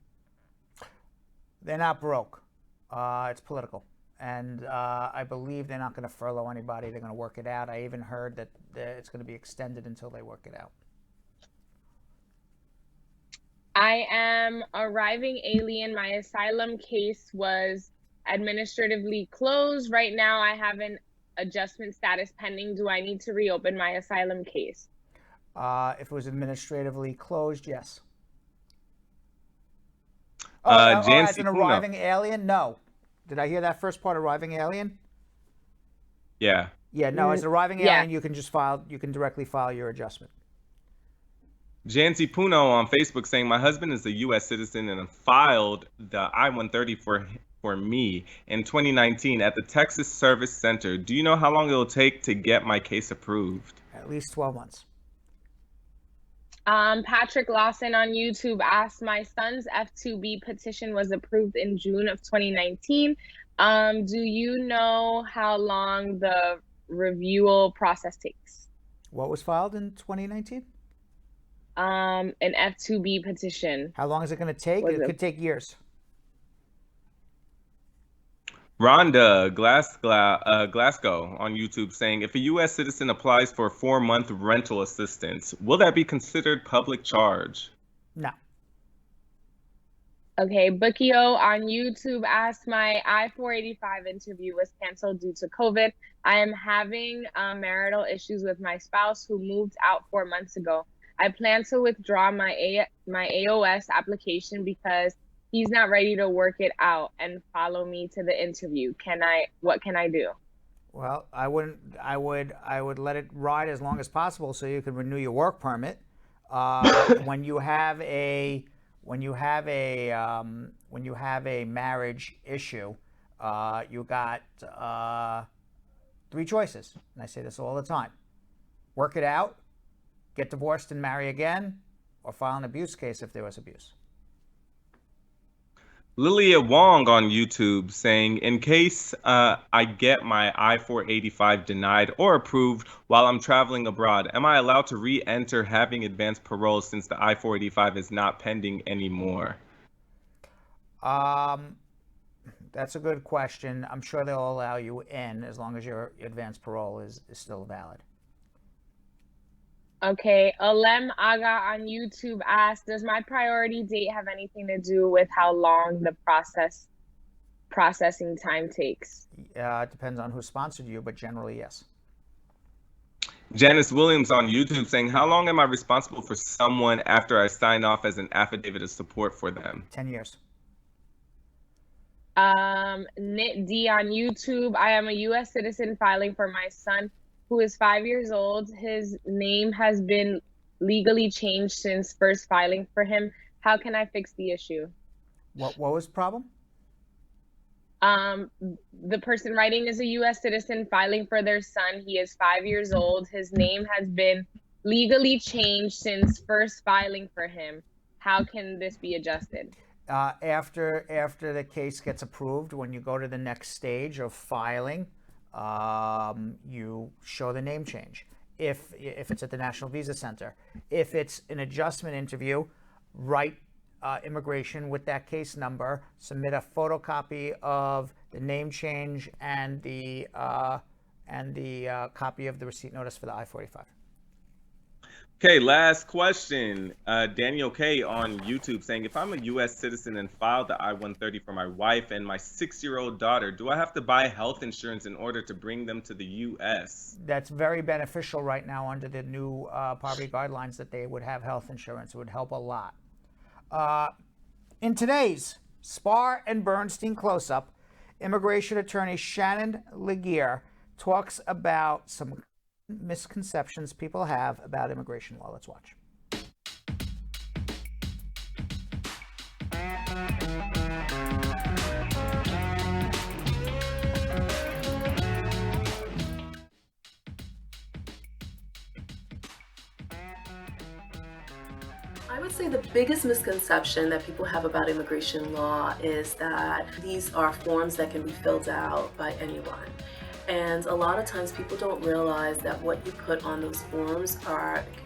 They're not broke. It's political. And I believe they're not going to furlough anybody. They're going to work it out. I even heard that it's going to be extended until they work it out. I am arriving alien. My asylum case was administratively closed. Right now I have an adjustment status pending. Do I need to reopen my asylum case? If it was administratively closed, yes. Jancy as an arriving alien? No. Did I hear that first part, arriving alien? Yeah. Yeah, no, as an arriving alien, you can directly file your adjustment. Jancy Puno on Facebook saying, my husband is a U.S. citizen and filed the I-130 for me in 2019 at the Texas Service Center. Do you know how long it will take to get my case approved? At least 12 months. Patrick Lawson on YouTube asked, my son's F2B petition was approved in June of 2019. Do you know how long the review process takes? What was filed in 2019? An F2B petition. How long is it going to take? It could take years. Rhonda Glasgow on YouTube saying, if a U.S. citizen applies for 4-month rental assistance, will that be considered public charge? No. Okay, Bookio on YouTube asked, my I-485 interview was canceled due to COVID. I am having marital issues with my spouse who moved out 4 months ago. I plan to withdraw my AOS application because he's not ready to work it out and follow me to the interview. What can I do? Well, I would let it ride as long as possible so you can renew your work permit. When you have a marriage issue, you got 3 choices, and I say this all the time: work it out, get divorced and marry again, or file an abuse case if there was abuse. Lilia Wong on YouTube saying, in case I get my I-485 denied or approved while I'm traveling abroad, am I allowed to re-enter having advanced parole since the I-485 is not pending anymore? That's a good question. I'm sure they'll allow you in as long as your advanced parole is still valid. Okay, Alem Aga on YouTube asked, does my priority date have anything to do with how long the processing time takes? It depends on who sponsored you, but generally, yes. Janice Williams on YouTube saying, how long am I responsible for someone after I sign off as an affidavit of support for them? 10 years. Nit D on YouTube, I am a U.S. citizen filing for my son who is 5 years old. His name has been legally changed since first filing for him. How can I fix the issue? What was the problem? The person writing is a U.S. citizen filing for their son. He is 5 years old. His name has been legally changed since first filing for him. How can this be adjusted? After the case gets approved, when you go to the next stage of filing, you show the name change. If it's at the National Visa Center, if it's an adjustment interview, write immigration with that case number, submit a photocopy of the name change and the copy of the receipt notice for the I-485. Okay, last question. Daniel K on YouTube saying, if I'm a U.S. citizen and filed the I-130 for my wife and my 6-year-old daughter, do I have to buy health insurance in order to bring them to the U.S.? That's very beneficial right now under the new poverty guidelines that they would have health insurance. It would help a lot. In today's Spar and Bernstein Close-Up, immigration attorney Shannon Laguerre talks about some misconceptions people have about immigration law. Let's watch. I would say the biggest misconception that people have about immigration law is that these are forms that can be filled out by anyone. And a lot of times people don't realize that what you put on those forms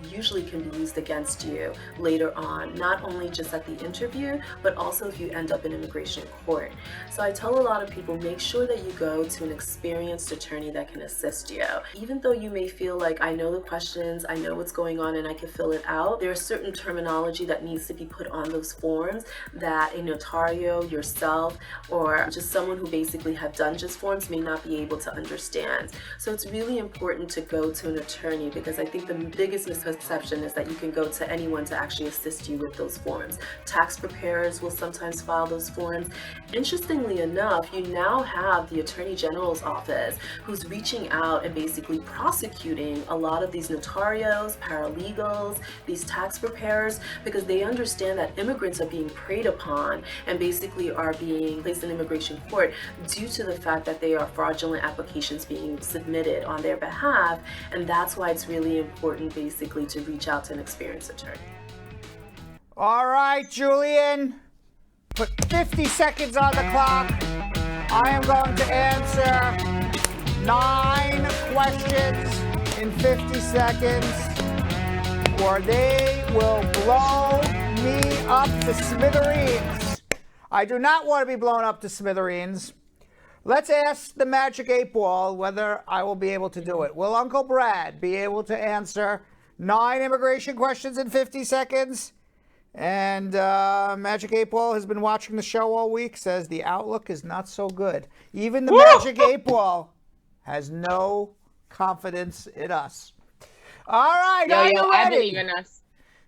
usually can be used against you later on, not only just at the interview, but also if you end up in immigration court. So I tell a lot of people, make sure that you go to an experienced attorney that can assist you. Even though you may feel like, I know the questions, I know what's going on, and I can fill it out, there's certain terminology that needs to be put on those forms that a notario, yourself, or just someone who basically have done just forms may not be able to understand. understand. So it's really important to go to an attorney, because I think the biggest misconception is that you can go to anyone to actually assist you with those forms. Tax preparers will sometimes file those forms. Interestingly enough, you now have the Attorney General's office who's reaching out and basically prosecuting a lot of these notarios, paralegals, these tax preparers, because they understand that immigrants are being preyed upon and basically are being placed in immigration court due to the fact that they are fraudulent applications being submitted on their behalf. And that's why it's really important basically to reach out to an experienced attorney. All right, Julian, put 50 seconds on the clock. I am going to answer 9 questions in 50 seconds, or they will blow me up to smithereens. I do not want to be blown up to smithereens. Let's ask the Magic 8 Ball whether I will be able to do it. Will Uncle Brad be able to answer 9 immigration questions in 50 seconds? And Magic 8 Ball has been watching the show all week, says the outlook is not so good. Even the Magic 8 Ball has no confidence in us. All right, are you ready? I believe in us.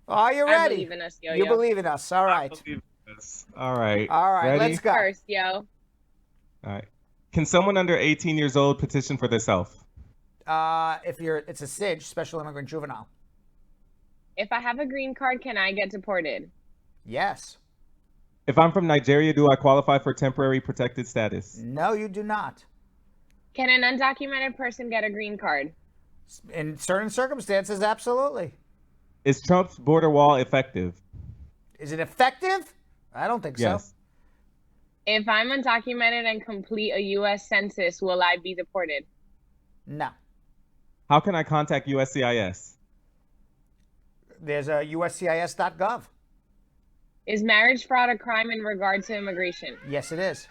Are you ready? I believe in us, Yo-Yo. You believe in us. All right. I believe in us. All right. All right, ready? let's go. First, yo. All right. Can someone under 18 years old petition for themselves? It's a SIJ, Special Immigrant Juvenile. If I have a green card, can I get deported? Yes. If I'm from Nigeria, do I qualify for temporary protected status? No, you do not. Can an undocumented person get a green card? In certain circumstances, absolutely. Is Trump's border wall effective? Is it effective? I don't think Yes. so. If I'm undocumented and complete a U.S. census, will I be deported? No. How can I contact USCIS? There's a uscis.gov. Is marriage fraud a crime in regard to immigration? Yes, it is.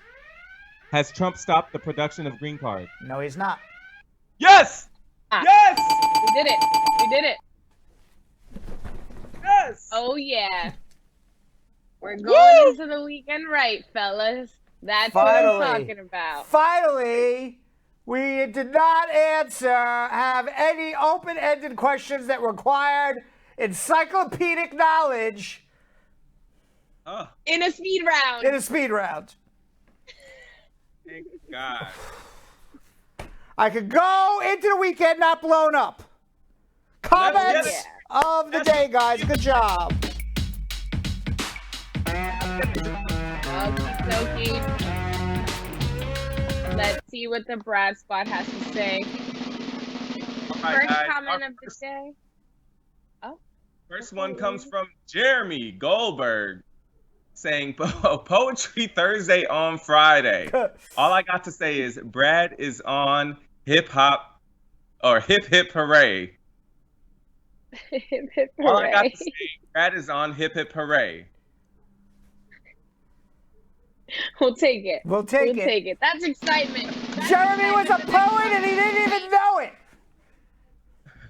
Has Trump stopped the production of green cards? No, he's not. Yes! Yes! We did it. We did it. Yes! Oh, yeah. We're going into the weekend right, fellas. That's what I'm talking about. Finally, we did not have any open-ended questions that required encyclopedic knowledge. In a speed round. In a speed round. Thank God. I could go into the weekend not blown up. Comments of the day, guys. Good job. Okie Let's see what the Brad Spot has to say. First comment of the day. First one comes from Jeremy Goldberg saying Poetry Thursday on Friday. All I got to say is Brad is on hip hop or hip hip hooray. Hip hip hooray. All I got to say, Brad is on hip hip hooray. We'll take it. We'll take it. That's excitement. Jeremy was a poet and he didn't even know it.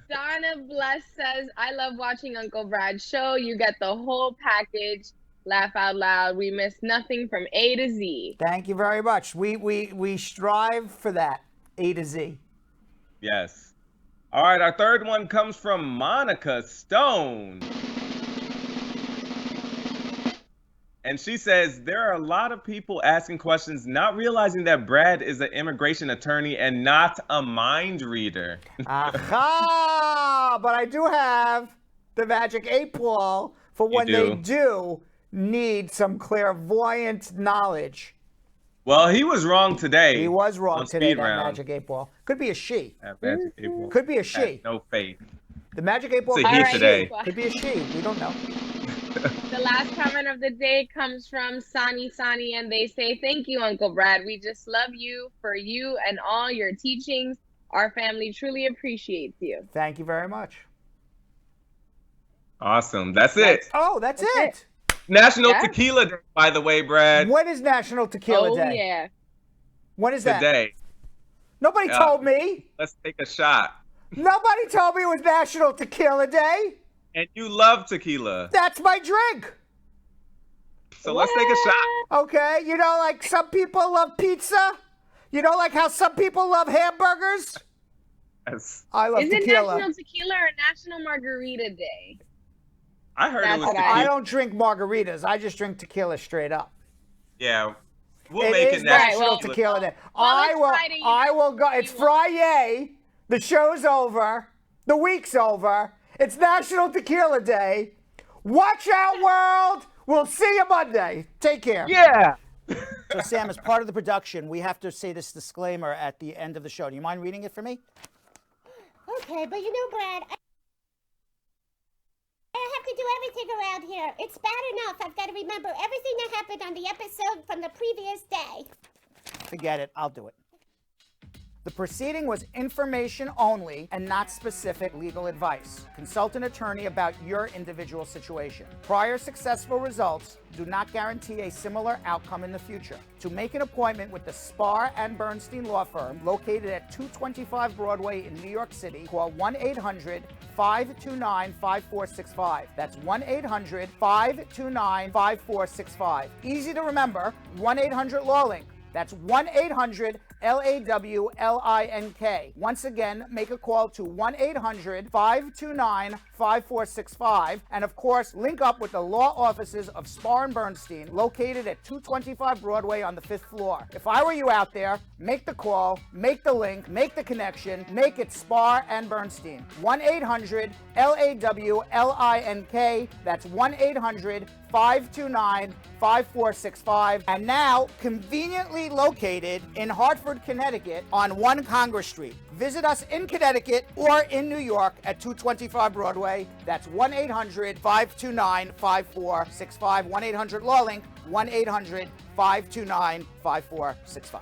Donna Bless says, I love watching Uncle Brad's show. You get the whole package. Laugh out loud. We miss nothing from A to Z. Thank you very much. We strive for that, A to Z. Yes. All right, our third one comes from Monica Stone. And she says, there are a lot of people asking questions, not realizing that Brad is an immigration attorney and not a mind reader. Aha! But I do have the Magic 8 Ball for when they do need some clairvoyant knowledge. Well, he was wrong today. He was wrong today, that Magic 8 Ball. Could be a she. Magic 8 Ball. Could be a she. No faith. The Magic 8 Ball It's a he today. Could be a she. We don't know. The last comment of the day comes from Sani, and they say, thank you, Uncle Brad. We just love you for you and all your teachings. Our family truly appreciates you. Thank you very much. Awesome. That's it. That's it. National Tequila Day, by the way, Brad. When is National Tequila Day? Oh, yeah. When is that? Today. Nobody told me. Let's take a shot. Nobody told me it was National Tequila Day. And you love tequila. That's my drink. So let's take a shot. Okay, like some people love pizza. You know, like how some people love hamburgers? Yes. I love Is it tequila. National Tequila or National Margarita Day? I heard it was tequila. I don't drink margaritas. I just drink tequila straight up. Yeah. We'll make it National Tequila Day. I will go. It's Friday. The show's over. The week's over. It's National Tequila Day. Watch out, world. We'll see you Monday. Take care. Yeah. So, Sam, as part of the production, we have to say this disclaimer at the end of the show. Do you mind reading it for me? Okay, but you know, Brad, I have to do everything around here. It's bad enough I've got to remember everything that happened on the episode from the previous day. Forget it. I'll do it. The proceeding was information only and not specific legal advice. Consult an attorney about your individual situation. Prior successful results do not guarantee a similar outcome in the future. To make an appointment with the Spar Bernstein Law Firm, located at 225 Broadway in New York City, call 1-800-529-5465. That's 1-800-529-5465. Easy to remember, 1-800-LAW-LINK. That's 1-800-LAWLINK. Once again, make a call to 1-800-529-5465. And of course, link up with the law offices of Spar Bernstein, located at 225 Broadway on the 5th floor. If I were you out there, make the call, make the link, make the connection, make it Spar Bernstein. 1-800-LAWLINK. That's 1-800-529-5465. And now, conveniently located in Hartford, Connecticut on 1 Congress Street. Visit us in Connecticut or in New York at 225 Broadway. That's 1-800-529-5465. 1-800-LAW-LINK. 1-800-529-5465.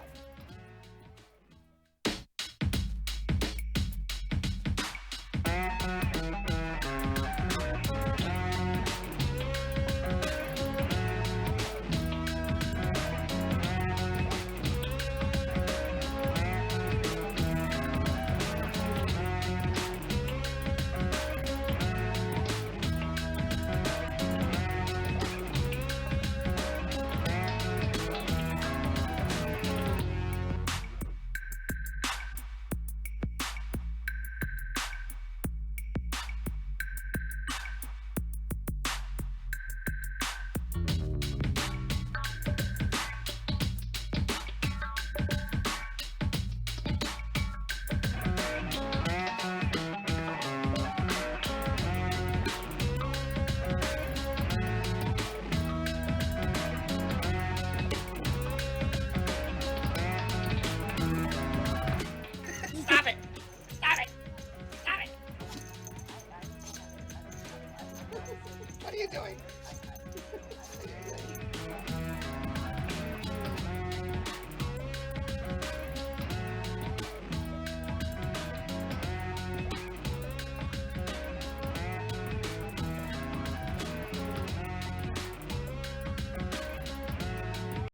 Stop it! Stop it! Stop it! What are you doing?